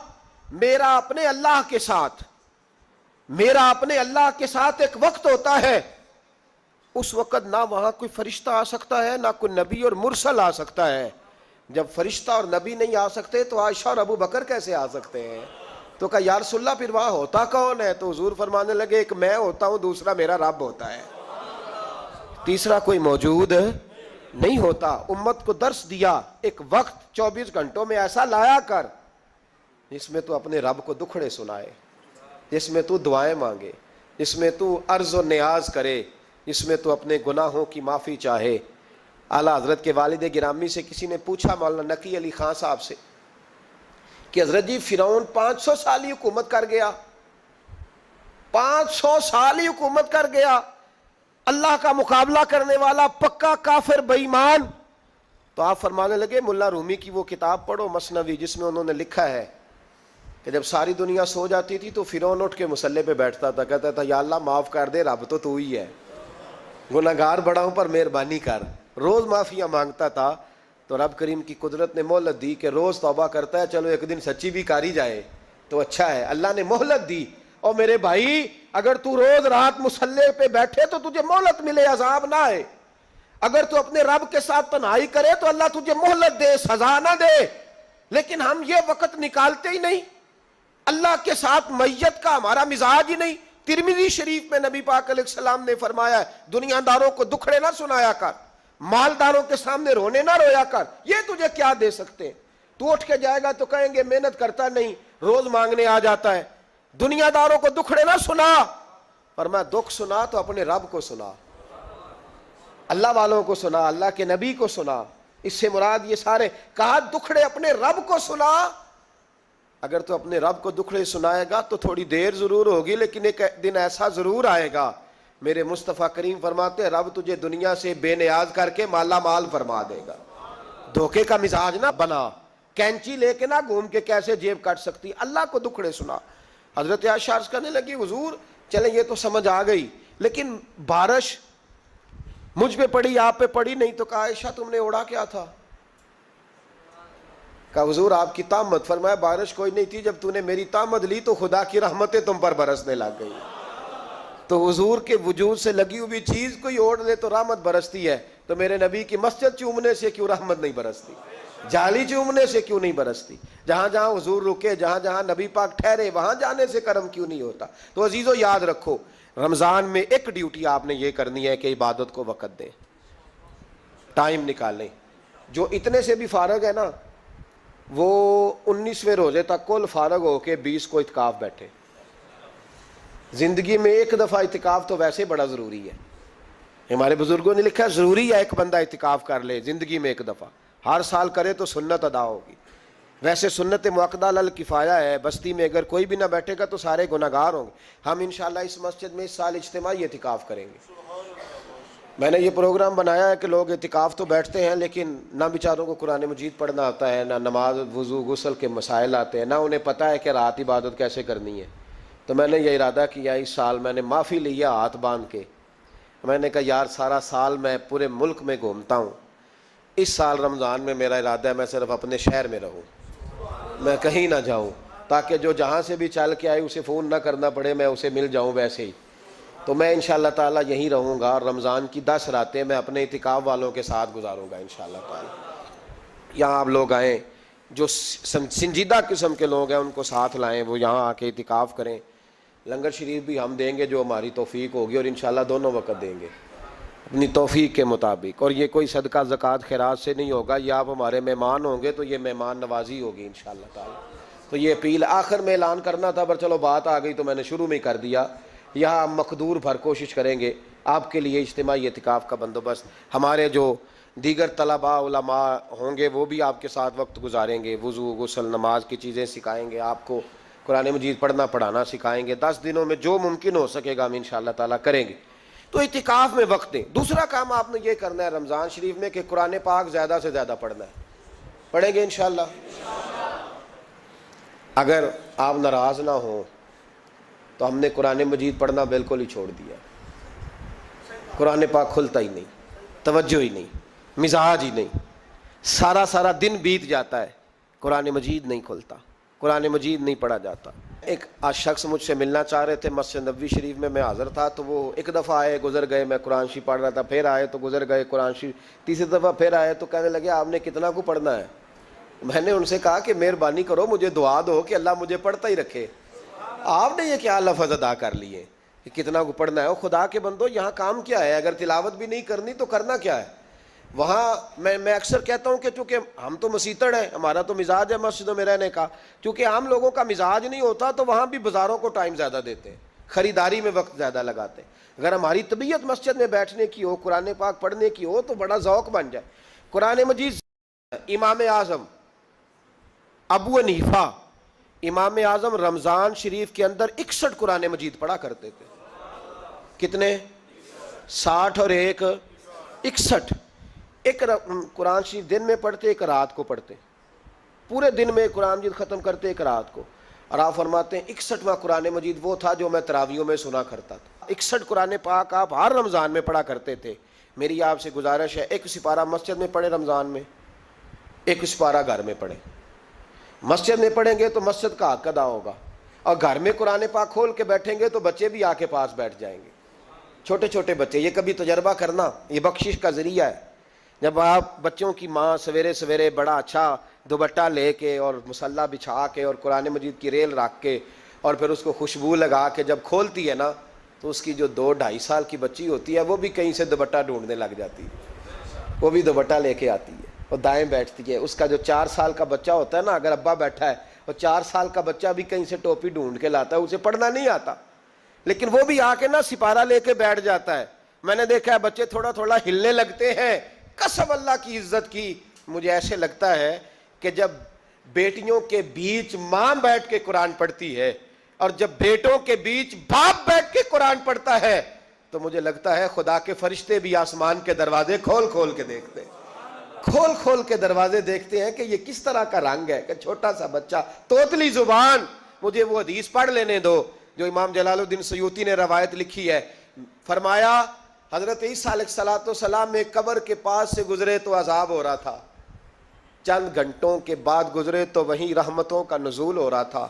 میرا اپنے اللہ کے ساتھ, میرا اپنے اللہ کے ساتھ ایک وقت ہوتا ہے. اس وقت نہ وہاں کوئی فرشتہ آ سکتا ہے, نہ کوئی نبی اور مرسل آ سکتا ہے. جب فرشتہ اور نبی نہیں آ سکتے تو عائشہ اور ابو بکر کیسے آ سکتے ہیں؟ تو کہا یا رسول اللہ پھر وہاں ہوتا کون ہے؟ تو حضور فرمانے لگے ایک میں ہوتا ہوں, دوسرا میرا رب ہوتا ہے, تیسرا کوئی موجود نہیں ہوتا. امت کو درس دیا ایک وقت 24 گھنٹوں میں ایسا لایا کر جس میں تو اپنے رب کو دکھڑے سنائے, جس میں تو دعائیں مانگے, جس میں تو عرض و نیاز کرے, جس میں تو اپنے گناہوں کی معافی چاہے. اعلیٰ حضرت کے والد گرامی سے کسی نے پوچھا, مولانا نقی علی خان صاحب سے, کہ حضرت جی فرعون 500 سال ہی حکومت کر گیا, 500 سال ہی حکومت کر گیا, اللہ کا مقابلہ کرنے والا پکا کافر بے ایمان. تو آپ فرمانے لگے ملا رومی کی وہ کتاب پڑھو مثنوی, جس میں انہوں نے لکھا ہے کہ جب ساری دنیا سو جاتی تھی تو فرعون اٹھ کے مصلے پہ بیٹھتا تھا, کہتا تھا یا اللہ معاف کر دے, رب تو ہی ہے, گناہگار بڑا ہوں پر مہربانی کر. روز معافیاں مانگتا تھا تو رب کریم کی قدرت نے مہلت دی کہ روز توبہ کرتا ہے, چلو ایک دن سچی بھی کاری جائے تو اچھا ہے. اللہ نے مہلت دی. اور میرے بھائی اگر تو روز رات مصلے پہ بیٹھے تو تجھے مہلت ملے, عذاب نہ آئے. اگر تو اپنے رب کے ساتھ تنہائی کرے تو اللہ تجھے مہلت دے, سزا نہ دے. لیکن ہم یہ وقت نکالتے ہی نہیں, اللہ کے ساتھ میت کا ہمارا مزاج ہی نہیں. ترمذی شریف میں نبی پاک علیہ السلام نے فرمایا دنیا داروں کو دکھڑے نہ سنایا کر, مالداروں کے سامنے رونے نہ رویا کر، یہ تجھے کیا دے سکتے ہیں؟ تو اٹھ کے جائے گا تو کہیں گے محنت کرتا نہیں، روز مانگنے آ جاتا ہے۔ دنیا داروں کو دکھڑے نہ سنا، پر میں دکھ سنا تو اپنے رب کو سنا، اللہ والوں کو سنا، اللہ کے نبی کو سنا۔ اس سے مراد یہ سارے کہا دکھڑے اپنے رب کو سنا۔ اگر تو اپنے رب کو دکھڑے سنائے گا تو تھوڑی دیر ضرور ہوگی، لیکن ایک دن ایسا ضرور آئے گا، میرے مصطفیٰ کریم فرماتے ہیں رب تجھے دنیا سے بے نیاز کر کے مالا مال فرما دے گا۔ دھوکے کا مزاج نہ بنا، کینچی لے کے نہ گھوم کے کیسے جیب کٹ سکتی، اللہ کو دکھڑے سنا۔ حضرت عائشہ عرض کرنے لگی حضور چلیں یہ تو سمجھ آ گئی، لیکن بارش مجھ پہ پڑی آپ پہ پڑی نہیں، تو کہا عائشہ تم نے اوڑا کیا تھا؟ کہا حضور آپ کی تامت، فرمایا بارش کوئی نہیں تھی، جب تو نے میری تامت لی تو خدا کی رحمتیں تم پر برسنے لگ گئی۔ تو حضور کے وجود سے لگی ہوئی چیز کوئی اوڑھ لے تو رحمت برستی ہے، تو میرے نبی کی مسجد چومنے سے کیوں رحمت نہیں برستی؟ جالی چومنے سے کیوں نہیں برستی؟ جہاں جہاں حضور رکے، جہاں جہاں نبی پاک ٹھہرے، وہاں جانے سے کرم کیوں نہیں ہوتا؟ تو عزیزو یاد رکھو، رمضان میں ایک ڈیوٹی آپ نے یہ کرنی ہے کہ عبادت کو وقت دیں، ٹائم نکالیں۔ جو اتنے سے بھی فارغ ہے نا، وہ 19ویں روزے تک کل فارغ ہو کے 20 کو اعتکاف بیٹھے۔ زندگی میں ایک دفعہ اعتکاف تو ویسے بڑا ضروری ہے، ہمارے بزرگوں نے لکھا ضروری ہے ایک بندہ اعتکاف کر لے زندگی میں ایک دفعہ، ہر سال کرے تو سنت ادا ہوگی۔ ویسے سنت مؤکدہ الکفایہ ہے، بستی میں اگر کوئی بھی نہ بیٹھے گا تو سارے گناہگار ہوں گے۔ ہم انشاءاللہ اس مسجد میں اس سال اجتماعی اعتکاف کریں گے۔ میں نے یہ پروگرام بنایا ہے کہ لوگ اعتکاف تو بیٹھتے ہیں لیکن نہ بیچاروں کو قرآن مجید پڑھنا آتا ہے، نہ نماز وضو غسل کے مسائل آتے ہیں، نہ انہیں پتہ ہے کہ رات عبادت کیسے کرنی ہے۔ تو میں نے یہ ارادہ کیا، اس سال میں نے معافی لیا ہاتھ باندھ کے، میں نے کہا یار سارا سال میں پورے ملک میں گھومتا ہوں، اس سال رمضان میں میرا ارادہ ہے میں صرف اپنے شہر میں رہوں، میں کہیں نہ جاؤں، تاکہ جو جہاں سے بھی چل کے آئے اسے فون نہ کرنا پڑے، میں اسے مل جاؤں ویسے ہی۔ تو میں انشاءاللہ تعالیٰ یہیں رہوں گا، اور رمضان کی 10 راتیں میں اپنے اعتکاف والوں کے ساتھ گزاروں گا انشاءاللہ تعالیٰ۔ یہاں آپ لوگ آئیں، جو سنجیدہ قسم کے لوگ ہیں ان کو ساتھ لائیں، وہ یہاں آ کے اعتکاف کریں۔ لنگر شریف بھی ہم دیں گے جو ہماری توفیق ہوگی، اور انشاءاللہ دونوں وقت دیں گے اپنی توفیق کے مطابق، اور یہ کوئی صدقہ زکوٰۃ خیرات سے نہیں ہوگا، یہ آپ ہمارے مہمان ہوں گے تو یہ مہمان نوازی ہوگی انشاءاللہ تعالیٰ۔ تو یہ اپیل آخر میں اعلان کرنا تھا، پر چلو بات آ گئی تو میں نے شروع میں ہی کر دیا۔ یہاں ہم مقدور بھر کوشش کریں گے آپ کے لیے اجتماعی اعتکاف کا بندوبست، ہمارے جو دیگر طلباء علماء ہوں گے وہ بھی آپ کے ساتھ وقت گزاریں گے، وضو غسل نماز کی چیزیں سکھائیں گے، آپ کو قرآن مجید پڑھنا پڑھانا سکھائیں گے۔ 10 دنوں میں جو ممکن ہو سکے گا ہم انشاءاللہ تعالیٰ کریں گے۔ تو اعتکاف میں وقت دیں۔ دوسرا کام آپ نے یہ کرنا ہے رمضان شریف میں کہ قرآن پاک زیادہ سے زیادہ پڑھنا ہے۔ پڑھیں گے انشاءاللہ؟ اگر آپ ناراض نہ ہوں تو ہم نے قرآن مجید پڑھنا بالکل ہی چھوڑ دیا، قرآن پاک کھلتا ہی نہیں، توجہ ہی نہیں، مزاج ہی نہیں، سارا دن بیت جاتا ہے، قرآن مجید نہیں کھلتا، قرآن مجید نہیں پڑھا جاتا۔ ایک شخص مجھ سے ملنا چاہ رہے تھے مسجد نبوی شریف میں حاضر تھا، تو وہ ایک دفعہ آئے گزر گئے، میں قرآن شریف پڑھ رہا تھا، پھر آئے تو گزر گئے قرآن شریف، تیسری دفعہ پھر آئے تو کہنے لگے آپ نے کتنا کو پڑھنا ہے؟ میں نے ان سے کہا کہ مہربانی کرو مجھے دعا دو کہ اللہ مجھے پڑھتا ہی رکھے۔ آپ نے یہ کیا لفظ ادا کر لیے کہ کتنا کو پڑھنا ہے؟ وہ خدا کے بندو یہاں کام کیا ہے؟ اگر تلاوت بھی نہیں کرنی تو کرنا کیا ہے وہاں؟ میں اکثر کہتا ہوں کہ چونکہ ہم تو مسیتڑ ہیں، ہمارا تو مزاج ہے مسجدوں میں رہنے کا، چونکہ عام لوگوں کا مزاج نہیں ہوتا تو وہاں بھی بازاروں کو ٹائم زیادہ دیتے ہیں، خریداری میں وقت زیادہ لگاتے ہیں۔ اگر ہماری طبیعت مسجد میں بیٹھنے کی ہو، قرآن پاک پڑھنے کی ہو، تو بڑا ذوق بن جائے۔ قرآن مجید امام اعظم ابو حنیفہ امام اعظم رمضان شریف کے اندر 61 قرآن مجید پڑھا کرتے تھے۔ کتنے؟ 60 اور 1 61۔ ایک قرآن شریف دن میں پڑھتے، ایک رات کو پڑھتے، پورے دن میں قرآن مجید ختم کرتے، ایک رات کو۔ اور آپ فرماتے ہیں 61واں قرآن مجید وہ تھا جو میں تراویحوں میں سنا کرتا تھا۔ 61 قرآن پاک آپ ہر رمضان میں پڑھا کرتے تھے۔ میری آپ سے گزارش ہے ایک سپارہ مسجد میں پڑھیں رمضان میں، ایک سپارہ گھر میں پڑھیں۔ مسجد میں پڑھیں گے تو مسجد کا حق ادا ہوگا، اور گھر میں قرآن پاک کھول کے بیٹھیں گے تو بچے بھی آ کے پاس بیٹھ جائیں گے، چھوٹے چھوٹے بچے۔ یہ کبھی تجربہ کرنا، یہ بخشش کا ذریعہ ہے۔ جب آپ بچوں کی ماں سویرے سویرے بڑا اچھا دوپٹہ لے کے اور مصلی بچھا کے اور قرآن مجید کی ریل رکھ کے اور پھر اس کو خوشبو لگا کے جب کھولتی ہے نا، تو اس کی جو 2-2.5 سال کی بچی ہوتی ہے وہ بھی کہیں سے دوپٹہ ڈھونڈنے لگ جاتی ہے۔ وہ بھی دوپٹہ لے کے آتی ہے، وہ دائیں بیٹھتی ہے. اس کا جو 4 سال کا بچہ ہوتا ہے نا، اگر ابا بیٹھا ہے، وہ 4 سال کا بچہ بھی کہیں سے ٹوپی ڈھونڈ کے لاتا ہے، اسے پڑھنا نہیں آتا، لیکن وہ بھی آ کے نا سپارہ لے کے بیٹھ جاتا ہے. میں نے دیکھا ہے بچے تھوڑا تھوڑا ہلنے لگتے ہیں. قسم اللہ کی عزت کی، مجھے ایسے لگتا ہے کہ جب بیٹیوں کے بیچ ماں بیٹھ کے قرآن پڑھتی ہے اور جب بیٹوں کے بیچ باپ بیٹھ کے قرآن پڑھتا ہے تو مجھے لگتا ہے خدا کے فرشتے بھی آسمان کے دروازے کھول کھول کے دیکھتے ہیں، کھول کھول کے دروازے دیکھتے ہیں کہ یہ کس طرح کا رنگ ہے کہ چھوٹا سا بچہ، توتلی زبان. مجھے وہ حدیث پڑھ لینے دو جو امام جلال الدین سیوطی نے روایت لکھی ہے. فرمایا حضرت عیسیٰ علیہ السلام میں قبر کے پاس سے گزرے تو عذاب ہو رہا تھا، چند گھنٹوں کے بعد گزرے تو وہیں رحمتوں کا نزول ہو رہا تھا.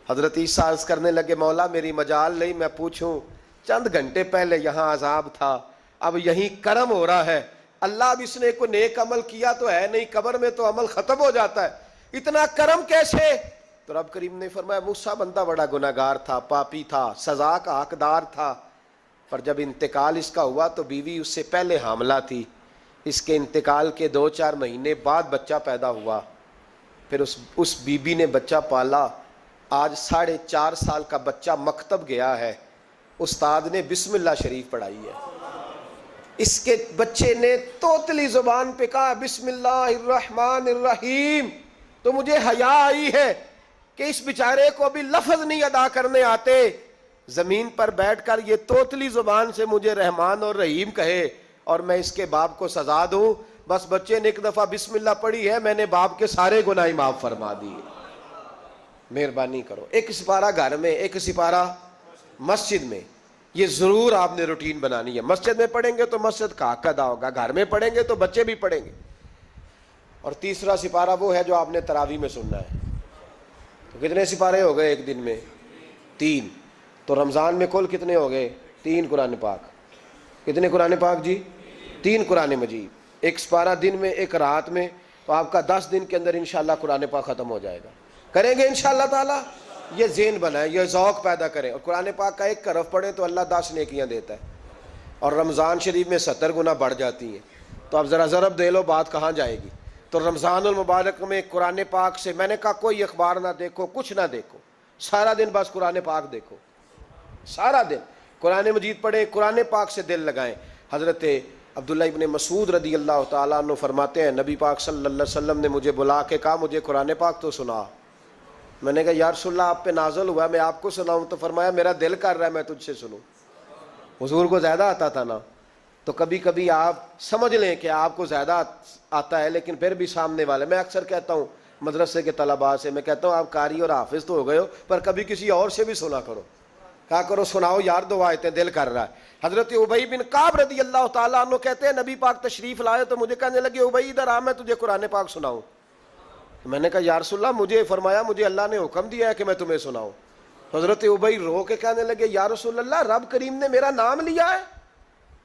حضرت عیسیٰ عرض کرنے لگے مولا میری مجال نہیں میں پوچھوں، چند گھنٹے پہلے یہاں عذاب تھا، اب یہیں کرم ہو رہا ہے. اللہ اب اس نے کوئی نیک عمل کیا تو ہے نہیں، قبر میں تو عمل ختم ہو جاتا ہے، اتنا کرم کیسے؟ تو رب کریم نے فرمایا موسیٰ بندہ بڑا گناہگار تھا، پاپی تھا، سزا کا حقدار تھا، پر جب انتقال اس کا ہوا تو بیوی اس سے پہلے حاملہ تھی، اس کے انتقال کے 2-4 مہینے بعد بچہ پیدا ہوا، پھر اس بیوی نے بچہ پالا. آج 4.5 سال کا بچہ مکتب گیا ہے، استاد نے بسم اللہ شریف پڑھائی ہے، اس کے بچے نے توتلی زبان پہ کہا بسم اللہ الرحمن الرحیم. تو مجھے حیا آئی ہے کہ اس بیچارے کو ابھی لفظ نہیں ادا کرنے آتے، زمین پر بیٹھ کر یہ توتلی زبان سے مجھے رحمان اور رحیم کہے اور میں اس کے باپ کو سزا دوں. بس بچے نے ایک دفعہ بسم اللہ پڑھی ہے، میں نے باپ کے سارے گناہ معاف فرما دیے. مہربانی کرو، ایک سپارہ گھر میں، ایک سپارہ مسجد میں، یہ ضرور آپ نے روٹین بنانی ہے. مسجد میں پڑھیں گے تو مسجد کا حق ادا ہوگا، گھر میں پڑھیں گے تو بچے بھی پڑھیں گے. اور تیسرا سپارہ وہ ہے جو آپ نے تراویح میں سننا ہے. تو کتنے سپارے ہو گئے ایک دن میں؟ 3. تو رمضان میں کل کتنے ہو گئے؟ 3 قرآن پاک. کتنے قرآن پاک جی؟ 3 قرآن مجید. ایک سپارہ دن میں، ایک رات میں، تو آپ کا 10 دن کے اندر انشاءاللہ قرآن پاک ختم ہو جائے گا. کریں گے انشاءاللہ تعالی؟ یہ ذہن بنائیں، یہ ذوق پیدا کریں، اور قرآن پاک کا ایک حرف پڑھیں تو اللہ 10 نیکیاں دیتا ہے، اور رمضان شریف میں 70 گنا بڑھ جاتی ہیں. تو اب ذرا ضرب دے لو بات کہاں جائے گی. تو رمضان المبارک میں قرآن پاک سے میں نے کہا کوئی اخبار نہ دیکھو، کچھ نہ دیکھو، سارا دن بس قرآن پاک دیکھو، سارا دن قرآن مجید پڑھیں، قرآن پاک سے دل لگائیں. حضرت عبداللہ ابن مسعود رضی اللہ تعالیٰ عنہ فرماتے ہیں نبی پاک صلی اللہ علیہ وسلم نے مجھے بلا کے کہا مجھے قرآن پاک تو سنا. میں نے کہا یا رسول اللہ آپ پہ نازل ہوا ہے، میں آپ کو سناؤں؟ تو فرمایا میرا دل کر رہا ہے میں تجھ سے سنوں. حضور کو زیادہ آتا تھا نا، تو کبھی کبھی آپ سمجھ لیں کہ آپ کو زیادہ آتا ہے لیکن پھر بھی سامنے والے، میں اکثر کہتا ہوں مدرسے کے طلباء سے، میں کہتا ہوں آپ قاری اور حافظ تو ہو گئے ہو پر کبھی کسی اور سے بھی سنا کرو، کہا کرو سناؤ یار 2 آیتیں، دل کر رہا ہے. حضرت ابی بن کعب رضی اللہ تعالیٰ عنہ کہتے ہیں نبی پاک تشریف لائے تو مجھے کہنے لگے ابی ادھر آ میں تجھے قرآن پاک سناؤں. میں نے کہا یا رسول اللہ مجھے فرمایا مجھے اللہ نے حکم دیا ہے کہ میں تمہیں سناؤں. حضرت ابی رو کے کہنے لگے یا رسول اللہ رب کریم نے میرا نام لیا ہے.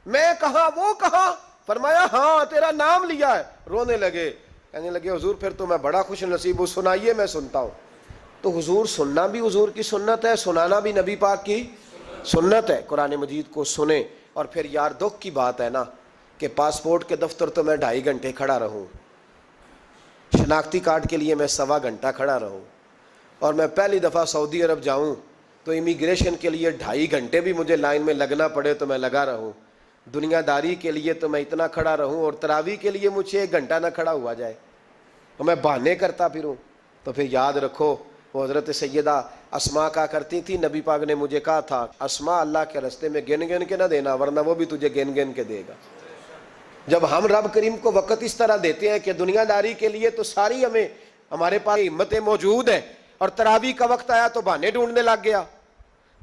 میں کہاں وہ کہاں؟ فرمایا ہاں تیرا نام لیا ہے. رونے لگے، کہنے لگے حضور پھر تو میں بڑا خوش نصیب ہوں، سنائیے میں سنتا ہوں. تو حضور سننا بھی حضور کی سنت ہے، سنانا بھی نبی پاک کی سنت ہے. قرآن مجید کو سنیں. اور پھر یار دکھ کی بات ہے نا کہ پاسپورٹ کے دفتر تو میں 2.5 گھنٹے کھڑا رہوں، شناختی کارڈ کے لیے میں 1.25 گھنٹہ کھڑا رہوں، اور میں پہلی دفعہ سعودی عرب جاؤں تو امیگریشن کے لیے 2.5 گھنٹے بھی مجھے لائن میں لگنا پڑے تو میں لگا رہوں. دنیا داری کے لیے تو میں اتنا کھڑا رہوں اور تراویح کے لیے مجھے 1 گھنٹہ نہ کھڑا ہوا جائے تو میں بہانے کرتا پھروں. تو پھر یاد رکھو وہ حضرت سیدہ اسماء کا کرتی تھی، نبی پاک نے مجھے کہا تھا اسماء اللہ کے راستے میں گن گن کے نہ دینا ورنہ وہ بھی تجھے گن گن کے دے گا. جب ہم رب کریم کو وقت اس طرح دیتے ہیں کہ دنیا داری کے لیے تو ساری ہمارے پاس ہمتیں موجود ہیں، اور تراویح کا وقت آیا تو بہانے ڈھونڈنے لگ گیا.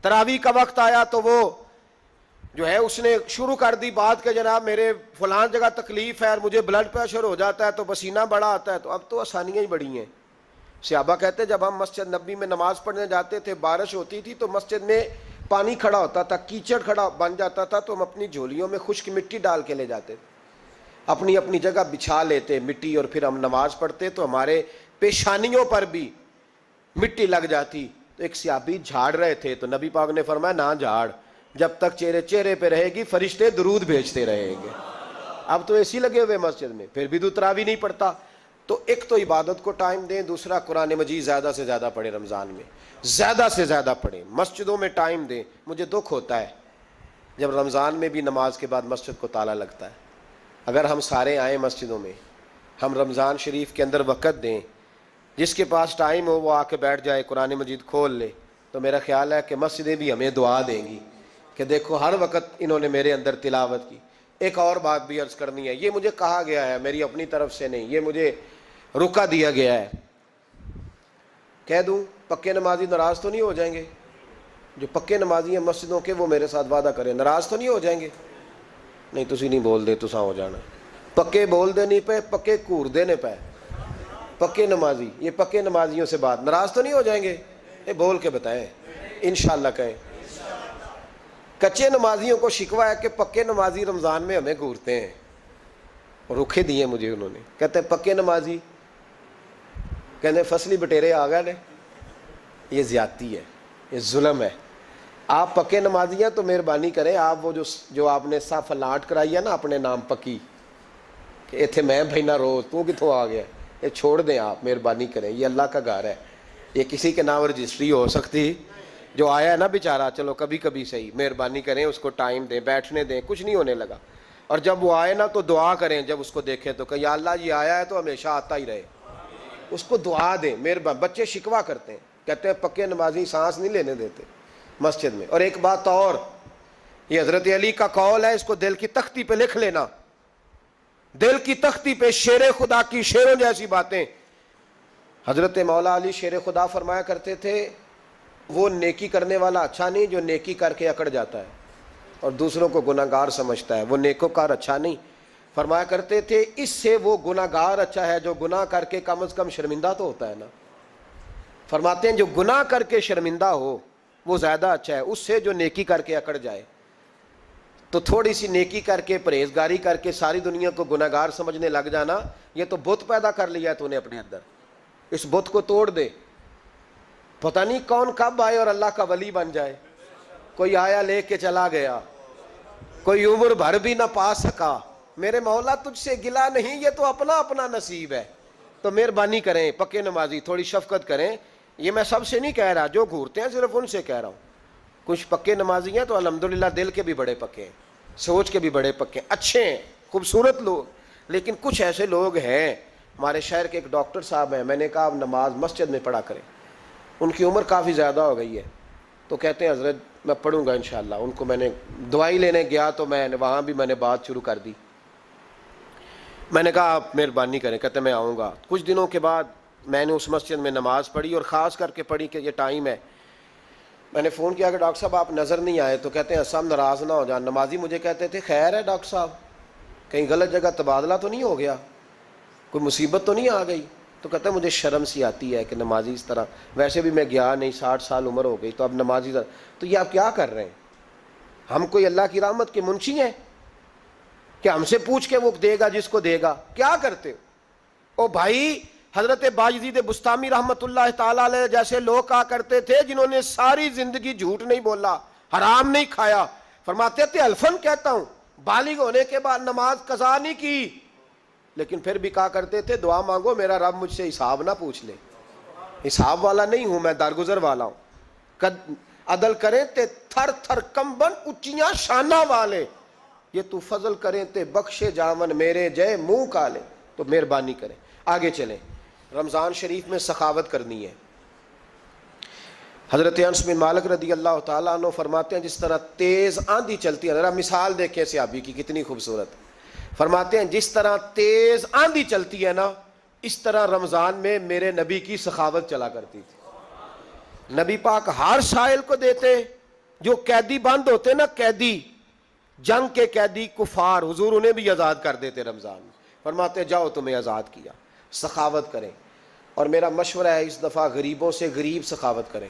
تراویح کا وقت آیا تو وہ جو ہے اس نے شروع کر دی بات کہ جناب میرے فلان جگہ تکلیف ہے اور مجھے بلڈ پریشر ہو جاتا ہے تو پسینہ بڑا آتا ہے. تو اب تو آسانیاں ہی بڑی ہیں. صحابہ کہتے جب ہم مسجد نبی میں نماز پڑھنے جاتے تھے بارش ہوتی تھی تو مسجد میں پانی کھڑا ہوتا تھا، کیچڑ کھڑا بن جاتا تھا تو ہم اپنی جھولیوں میں خشک مٹی ڈال کے لے جاتے، اپنی اپنی جگہ بچھا لیتے مٹی، اور پھر ہم نماز پڑھتے تو ہمارے پیشانیوں پر بھی مٹی لگ جاتی. تو ایک صحابی جھاڑ رہے تھے تو نبی پاک نے فرمایا نہ جھاڑ، جب تک چہرے پہ رہے گی فرشتے درود بھیجتے رہیں گے. اب تو اے سی لگے ہوئے مسجد میں، پھر بھی تو تراویح نہیں پڑھتا. تو ایک تو عبادت کو ٹائم دیں، دوسرا قرآن مجید زیادہ سے زیادہ پڑھیں، رمضان میں زیادہ سے زیادہ پڑھیں، مسجدوں میں ٹائم دیں. مجھے دکھ ہوتا ہے جب رمضان میں بھی نماز کے بعد مسجد کو تالا لگتا ہے. اگر ہم سارے آئیں مسجدوں میں، ہم رمضان شریف کے اندر وقت دیں، جس کے پاس ٹائم ہو وہ آ کے بیٹھ جائے، قرآن مجید کھول لے، تو میرا خیال ہے کہ مسجدیں بھی ہمیں دعا دیں گی کہ دیکھو ہر وقت انہوں نے میرے اندر تلاوت کی. ایک اور بات بھی عرض کرنی ہے، یہ مجھے کہا گیا ہے، میری اپنی طرف سے نہیں، یہ مجھے رکا دیا گیا ہے. کہہ دوں پکے نمازی ناراض تو نہیں ہو جائیں گے؟ جو پکے نمازی ہیں مسجدوں کے وہ میرے ساتھ وعدہ کریں، ناراض تو نہیں ہو جائیں گے؟ نہیں تسی نہیں بول دے، تساں ہو جانا. پکے بول دے نہیں پے، پکے گھور دینے پے. پکے نمازی، یہ پکے نمازیوں سے بات، ناراض تو نہیں ہو جائیں گے؟ یہ بول کے بتائیں، انشاءاللہ کہیں. کچے نمازیوں کو شکوہ ہے کہ پکے نمازی رمضان میں ہمیں گھورتے ہیں. رکھے دیے مجھے انہوں نے، کہتے ہیں پکے نمازی، کہتے فصلی بٹیرے آ گئے نے. یہ زیادتی ہے، یہ ظلم ہے. آپ پکے نمازی ہیں تو مہربانی کریں، آپ وہ جو آپ نے صف لاٹ کرائی ہے نا اپنے نام پکی، کہ ایتھے میں بھینا روز تو کتوں آ گیا، یہ چھوڑ دیں آپ، مہربانی کریں. یہ اللہ کا گھر ہے، یہ کسی کے نام رجسٹری ہو سکتی. جو آیا ہے نا بیچارہ، چلو کبھی کبھی صحیح، مہربانی کریں اس کو ٹائم دیں، بیٹھنے دیں، کچھ نہیں ہونے لگا. اور جب وہ آئے نا تو دعا کریں، جب اس کو دیکھیں تو کہ یا اللہ یہ آیا ہے تو ہمیشہ آتا ہی رہے. اس کو دعا دیں، مہربانی. بچے شکوہ کرتے ہیں، کہتے ہیں پکے نمازی سانس نہیں لینے دیتے مسجد میں. اور ایک بات اور، یہ حضرت علی کا قول ہے، اس کو دل کی تختی پہ لکھ لینا، دل کی تختی پہ، شیر خدا کی شیروں جیسی باتیں. حضرت مولا علی شیر خدا فرمایا کرتے تھے، وہ نیکی کرنے والا اچھا نہیں جو نیکی کر کے اکڑ جاتا ہے اور دوسروں کو گناہگار سمجھتا ہے، وہ نیکوکار اچھا نہیں. فرمایا کرتے تھے اس سے وہ گناہگار اچھا ہے جو گناہ کر کے کم از کم شرمندہ تو ہوتا ہے نا. فرماتے ہیں جو گناہ کر کے شرمندہ ہو وہ زیادہ اچھا ہے اس سے جو نیکی کر کے اکڑ جائے. تو تھوڑی سی نیکی کر کے، پرہیزگاری کر کے ساری دنیا کو گناہگار سمجھنے لگ جانا، یہ تو بت پیدا کر لیا ہے تو نے اپنے اندر. اس بت کو توڑ دے. پتہ نہیں کون کب آئے اور اللہ کا ولی بن جائے. کوئی آیا لے کے چلا گیا، کوئی عمر بھر بھی نہ پا سکا. میرے مولا تجھ سے گلا نہیں، یہ تو اپنا اپنا نصیب ہے. تو مہربانی کریں پکے نمازی، تھوڑی شفقت کریں. یہ میں سب سے نہیں کہہ رہا، جو گھورتے ہیں صرف ان سے کہہ رہا ہوں. کچھ پکے نمازی ہیں تو الحمدللہ دل کے بھی بڑے پکے ہیں، سوچ کے بھی بڑے پکے ہیں، اچھے ہیں، خوبصورت لوگ. لیکن کچھ ایسے لوگ ہیں، ہمارے شہر کے ایک ڈاکٹر صاحب ہیں، میں نے کہا آپ نماز مسجد میں پڑھا کریں. ان کی عمر کافی زیادہ ہو گئی ہے تو کہتے ہیں حضرت میں پڑھوں گا انشاءاللہ. ان کو میں نے دوائی لینے گیا تو میں نے وہاں بھی میں نے بات شروع کر دی. میں نے کہا آپ مہربانی کریں، کہتے میں آؤں گا. کچھ دنوں کے بعد میں نے اس مسجد میں نماز پڑھی اور خاص کر کے پڑھی کہ یہ ٹائم ہے. میں نے فون کیا کہ ڈاکٹر صاحب آپ نظر نہیں آئے، تو کہتے ہیں سب ناراض نہ ہو جان. نمازی مجھے کہتے تھے خیر ہے ڈاکٹر صاحب، کہیں غلط جگہ تبادلہ تو نہیں ہو گیا، کوئی مصیبت تو نہیں آ گئی؟ تو کہتا ہے مجھے شرم سی آتی ہے کہ نمازی اس طرح، ویسے بھی میں گیا نہیں، 60 سال عمر ہو گئی، تو اب نمازی تو یہ آپ کیا کر رہے ہیں؟ ہم کوئی اللہ کی رحمت کے منشی ہیں کہ ہم سے پوچھ کے وہ دے گا جس کو دے گا؟ کیا کرتے ہو؟ او بھائی، حضرت باجدید بستامی رحمت اللہ تعالی علیہ جیسے لوگ کہا کرتے تھے جنہوں نے ساری زندگی جھوٹ نہیں بولا، حرام نہیں کھایا. فرماتے تھے الفن کہتا ہوں، بالغ ہونے کے بعد نماز قضا نہیں کی، لیکن پھر بھی کہا کرتے تھے دعا مانگو میرا رب مجھ سے حساب نہ پوچھ لے. حساب والا نہیں ہوں میں، درگزر والا ہوں. عدل کریں تے تھر تھر کمبن اچیاں شانہ والے، یہ تو فضل کریں تے بخشے جاون میرے جے منہ کالے. تو مہربانی کریں. آگے چلیں، رمضان شریف میں سخاوت کرنی ہے. حضرت انس بن مالک رضی اللہ تعالیٰ عنہ فرماتے ہیں جس طرح تیز آندھی چلتی ہے، ذرا مثال دیکھیں صحابی کی کتنی خوبصورت. فرماتے ہیں جس طرح تیز آندھی چلتی ہے نا، اس طرح رمضان میں میرے نبی کی سخاوت چلا کرتی تھی. نبی پاک ہر سائل کو دیتے، جو قیدی بند ہوتے نا، قیدی جنگ کے قیدی کفار، حضور انہیں بھی آزاد کر دیتے رمضان میں. فرماتے جاؤ تمہیں آزاد کیا. سخاوت کریں. اور میرا مشورہ ہے اس دفعہ غریبوں سے غریب سخاوت کریں.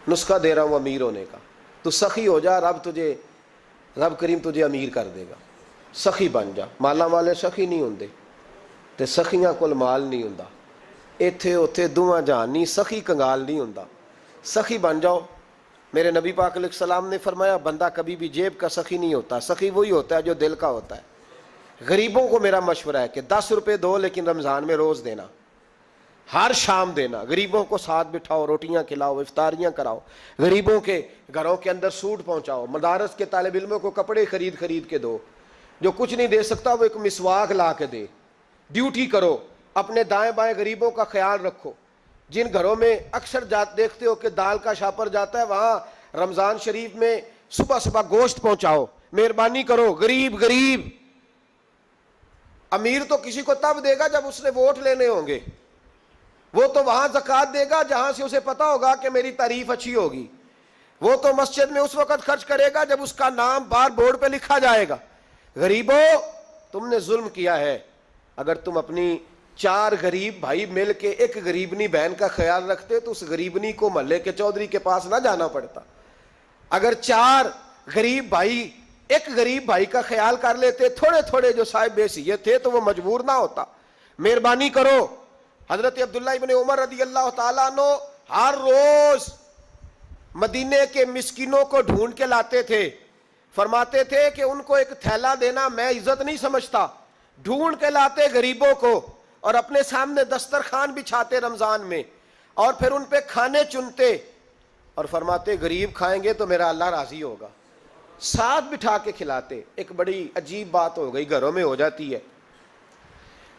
نسخہ دے رہا ہوں امیر ہونے کا. تو سخی ہو جا، رب کریم تجھے امیر کر دے گا. سخی بن جا. مالا والے سخی نہیں ہوندے تے سخیاں کول مال نہیں ہوندا. ایتھے اوتھے دوواں جہان نہیں، سخی کنگال نہیں ہوندا. سخی بن جاؤ. میرے نبی پاک علیہ السلام نے فرمایا بندہ کبھی بھی جیب کا سخی نہیں ہوتا، سخی وہی ہوتا ہے جو دل کا ہوتا ہے. غریبوں کو میرا مشورہ ہے کہ 10 روپے دو لیکن رمضان میں روز دینا، ہر شام دینا، غریبوں کو ساتھ بٹھاؤ، روٹیاں کھلاؤ، افطاریاں کراؤ، غریبوں کے گھروں کے اندر سوٹ پہنچاؤ، مدارس کے طالب علموں کو کپڑے خرید کے دو، جو کچھ نہیں دے سکتا وہ ایک مسواک لا کے دے، ڈیوٹی کرو، اپنے دائیں بائیں غریبوں کا خیال رکھو۔ جن گھروں میں اکثر دیکھتے ہو کہ دال کا شاپر جاتا ہے، وہاں رمضان شریف میں صبح صبح گوشت پہنچاؤ، مہربانی کرو۔ غریب امیر تو کسی کو تب دے گا جب اس نے ووٹ لینے ہوں گے، وہ تو وہاں زکوٰۃ دے گا جہاں سے اسے پتا ہوگا کہ میری تعریف اچھی ہوگی، وہ تو مسجد میں اس وقت خرچ کرے گا جب اس کا نام بار بورڈ پہ لکھا جائے گا۔ غریبوں، تم نے ظلم کیا ہے۔ اگر تم اپنی 4 غریب بھائی مل کے ایک غریبنی بہن کا خیال رکھتے تو اس غریبنی کو محلے کے چودھری کے پاس نہ جانا پڑتا۔ اگر 4 غریب بھائی ایک غریب بھائی کا خیال کر لیتے، تھوڑے تھوڑے جو صاحب حیثیت تھے، تو وہ مجبور نہ ہوتا۔ مہربانی کرو۔ حضرت عبداللہ ابن عمر رضی اللہ تعالیٰ عنہ ہر روز مدینے کے مسکینوں کو ڈھونڈ کے لاتے تھے، فرماتے تھے کہ ان کو ایک تھیلا دینا میں عزت نہیں سمجھتا، ڈھونڈ کے لاتے غریبوں کو اور اپنے سامنے دسترخوان بچھاتے رمضان میں، اور پھر ان پہ کھانے چنتے اور فرماتے غریب کھائیں گے تو میرا اللہ راضی ہوگا، ساتھ بٹھا کے کھلاتے۔ ایک بڑی عجیب بات ہو گئی، گھروں میں ہو جاتی ہے،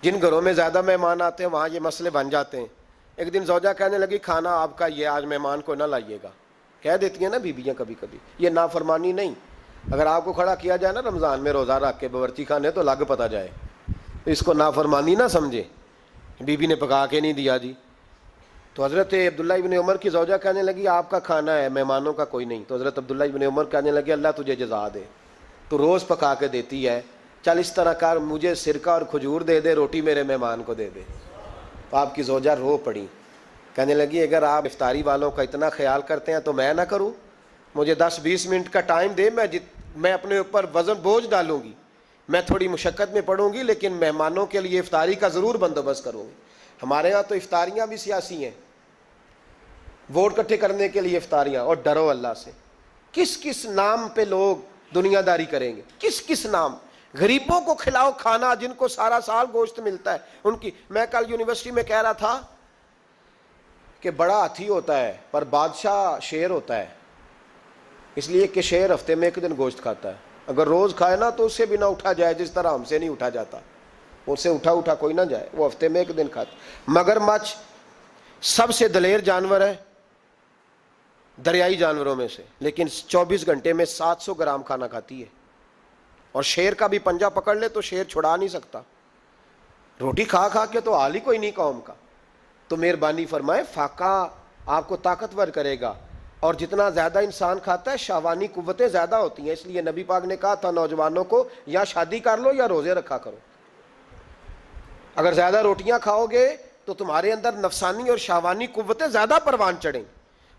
جن گھروں میں زیادہ مہمان آتے ہیں وہاں یہ مسئلے بن جاتے ہیں۔ ایک دن زوجہ کہنے لگی کھانا آپ کا یہ آج مہمان کو نہ لائیے گا۔ کہہ دیتی ہیں نا بیویاں کبھی کبھی، یہ نافرمانی نہیں۔ اگر آپ کو کھڑا کیا جائے نا رمضان میں روزہ رکھ کے باورچی خانے تو لگ پتا جائے، اس کو نافرمانی نہ سمجھے، بیوی نے پکا کے نہیں دیا جی۔ تو حضرت عبداللہ ابن عمر کی زوجہ کہنے لگی آپ کا کھانا ہے، مہمانوں کا کوئی نہیں۔ تو حضرت عبداللہ ابن عمر کہنے لگے اللہ تجھے جزا دے، تو روز پکا کے دیتی ہے، چل اس طرح کر، مجھے سرکہ اور کھجور دے دے، روٹی میرے مہمان کو دے دے۔ تو آپ کی زوجہ رو پڑی، کہنے لگی اگر آپ افطاری والوں کا اتنا خیال کرتے ہیں تو میں نہ کروں؟ مجھے 10-20 منٹ کا ٹائم دے، میں اپنے اوپر وزن بوجھ ڈالوں گی، میں تھوڑی مشقت میں پڑوں گی، لیکن مہمانوں کے لیے افطاری کا ضرور بندوبست کروں گی۔ ہمارے ہاں تو افطاریاں بھی سیاسی ہیں، ووٹ اکٹھے کرنے کے لیے افطاریاں، اور ڈرو اللہ سے۔ کس کس نام پہ لوگ دنیا داری کریں گے، کس کس نام؟ غریبوں کو کھلاؤ کھانا جن کو سارا سال گوشت ملتا ہے ان کی۔ میں کل یونیورسٹی میں کہہ رہا تھا کہ بڑا ہاتھی ہوتا ہے پر بادشاہ شیر ہوتا ہے، اس لیے کہ شیر ہفتے میں 1 دن گوشت کھاتا ہے، اگر روز کھائے نا تو اس سے بھی نہ اٹھا جائے، جس طرح ہم سے نہیں اٹھا جاتا، اس سے اٹھا کوئی نہ جائے، وہ ہفتے میں 1 دن کھاتا۔ مگرمچھ سب سے دلیر جانور ہے دریائی جانوروں میں سے، لیکن 24 گھنٹے میں 700 گرام کھانا کھاتی ہے، اور شیر کا بھی پنجہ پکڑ لے تو شیر چھڑا نہیں سکتا، روٹی کھا کے تو حال ہی کوئی نہیں قوم کا۔ تو مہربانی فرمائے، فاقہ آپ کو طاقتور کرے گا، اور جتنا زیادہ انسان کھاتا ہے شہوانی قوتیں زیادہ ہوتی ہیں، اس لیے نبی پاک نے کہا تھا نوجوانوں کو یا شادی کر لو یا روزے رکھا کرو۔ اگر زیادہ روٹیاں کھاؤ گے تو تمہارے اندر نفسانی اور شہوانی قوتیں زیادہ پروان چڑھیں۔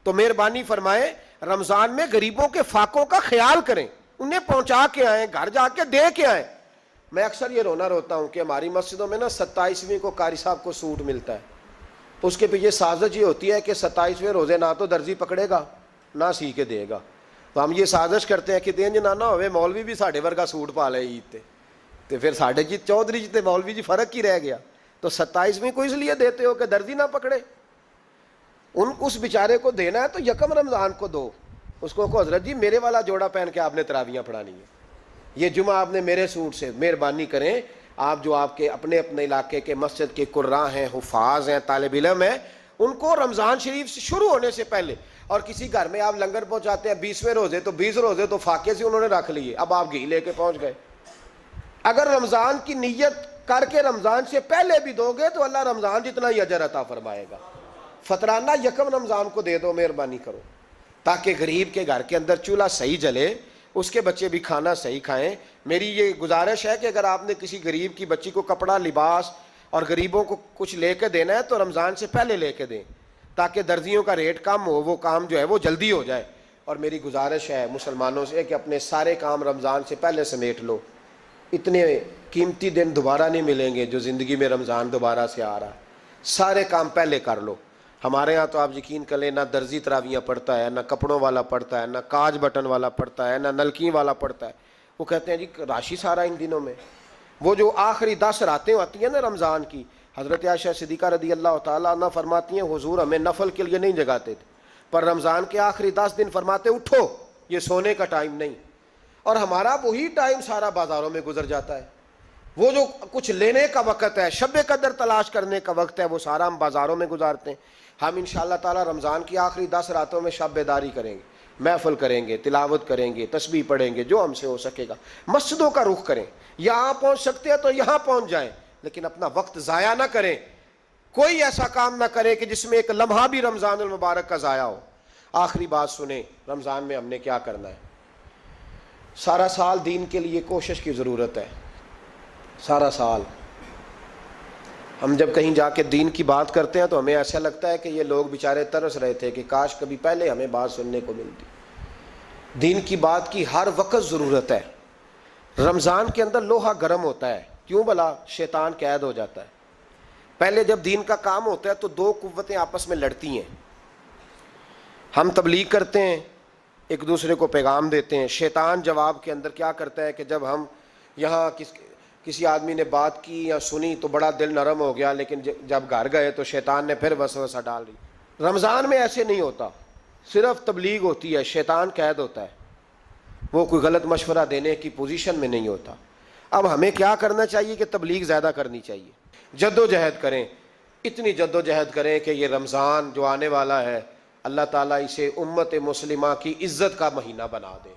تو مہربانی فرمائے رمضان میں غریبوں کے فاقوں کا خیال کریں، انہیں پہنچا کے آئیں، گھر جا کے دے کے آئیں۔ میں اکثر یہ روتا ہوں کہ ہماری مسجدوں میں نا 27ویں کو قاری صاحب کو سوٹ ملتا ہے، اس کے پیچھے سازش یہ ہوتی ہے کہ 27ویں روزے نہ تو درزی پکڑے گا نہ سی کے دے گا، تو ہم یہ سازش کرتے ہیں کہ دین جنانا ہوئے مولوی بھی ساڑھے ورگا سوٹ پا لے عید تے پھر ساڑھے جی چودھری جی تے مولوی جی فرق ہی رہ گیا۔ تو 27ویں کو اس لیے دیتے ہو کہ درزی نہ پکڑے، اس بیچارے کو دینا ہے تو 1 رمضان کو دو، اس کو حضرت جی میرے والا جوڑا پہن کے آپ نے تراویاں پڑھانی ہے، یہ جمعہ آپ نے میرے سوٹ سے۔ مہربانی کریں آپ جو آپ کے اپنے علاقے کے مسجد کے قراء ہیں، حفاظ ہیں، طالب علم ہیں، ان کو رمضان شریف سے شروع ہونے سے پہلے، اور کسی گھر میں آپ لنگر پہنچاتے ہیں 20ویں روزے تو 20 روزے تو فاقے سے انہوں نے رکھ لیے، اب آپ گھی لے کے پہنچ گئے۔ اگر رمضان کی نیت کر کے رمضان سے پہلے بھی دو گے تو اللہ رمضان جتنا ہی اجر عطا فرمائے گا۔ فطرانہ 1 رمضان کو دے دو، مہربانی کرو، تاکہ غریب کے گھر کے اندر چولہا صحیح جلے، اس کے بچے بھی کھانا صحیح کھائیں۔ میری یہ گزارش ہے کہ اگر آپ نے کسی غریب کی بچی کو کپڑا، لباس اور غریبوں کو کچھ لے کے دینا ہے تو رمضان سے پہلے لے کے دیں، تاکہ درزیوں کا ریٹ کم ہو، وہ کام جو ہے وہ جلدی ہو جائے۔ اور میری گزارش ہے مسلمانوں سے کہ اپنے سارے کام رمضان سے پہلے سمیٹ لو، اتنے قیمتی دن دوبارہ نہیں ملیں گے جو زندگی میں رمضان دوبارہ سے آ رہا ہے، سارے کام پہلے کر لو۔ ہمارے ہاں تو آپ یقین کر لیں نہ درزی تراویاں پڑھتا ہے، نہ کپڑوں والا پڑھتا ہے، نہ کاج بٹن والا پڑھتا ہے، نہ نلکی والا پڑھتا ہے، وہ کہتے ہیں جی راشی سارا ان دنوں میں۔ وہ جو آخری 10 راتیں ہوتی ہیں نا رمضان کی، حضرت عائشہ صدیقہ رضی اللہ تعالیٰ عنہ فرماتی ہیں حضور ہمیں نفل کے لیے نہیں جگاتے تھے، پر رمضان کے آخری 10 دن فرماتے اٹھو، یہ سونے کا ٹائم نہیں. اور ہمارا وہی ٹائم سارا بازاروں میں گزر جاتا ہے. وہ جو کچھ لینے کا وقت ہے، شب قدر تلاش کرنے کا وقت ہے، وہ سارا ہم بازاروں میں گزارتے ہیں. ہم انشاءاللہ تعالی رمضان کی آخری 10 راتوں میں شب بیداری کریں گے، محفل کریں گے، تلاوت کریں گے، تسبیح پڑھیں گے، جو ہم سے ہو سکے گا. مسجدوں کا رخ کریں، یہاں پہنچ سکتے ہیں تو یہاں پہنچ جائیں، لیکن اپنا وقت ضائع نہ کریں. کوئی ایسا کام نہ کرے کہ جس میں ایک لمحہ بھی رمضان المبارک کا ضائع ہو. آخری بات سنیں، رمضان میں ہم نے کیا کرنا ہے. سارا سال دین کے لیے کوشش کی ضرورت ہے. سارا سال ہم جب کہیں جا کے دین کی بات کرتے ہیں تو ہمیں ایسا لگتا ہے کہ یہ لوگ بیچارے ترس رہے تھے کہ کاش کبھی پہلے ہمیں بات سننے کو ملتی. دین کی بات کی ہر وقت ضرورت ہے. رمضان کے اندر لوہا گرم ہوتا ہے. کیوں بھلا؟ شیطان قید ہو جاتا ہے. پہلے جب دین کا کام ہوتا ہے تو دو قوتیں آپس میں لڑتی ہیں. ہم تبلیغ کرتے ہیں، ایک دوسرے کو پیغام دیتے ہیں. شیطان جواب کے اندر کیا کرتا ہے کہ جب ہم یہاں کسی آدمی نے بات کی یا سنی تو بڑا دل نرم ہو گیا، لیکن جب گھر گئے تو شیطان نے پھر وسوسہ ڈال دی. رمضان میں ایسے نہیں ہوتا، صرف تبلیغ ہوتی ہے، شیطان قید ہوتا ہے، وہ کوئی غلط مشورہ دینے کی پوزیشن میں نہیں ہوتا. اب ہمیں کیا کرنا چاہیے کہ تبلیغ زیادہ کرنی چاہیے. جد و جہد کریں، اتنی جد و جہد کریں کہ یہ رمضان جو آنے والا ہے اللہ تعالیٰ اسے امت مسلمہ کی عزت کا مہینہ بنا دے.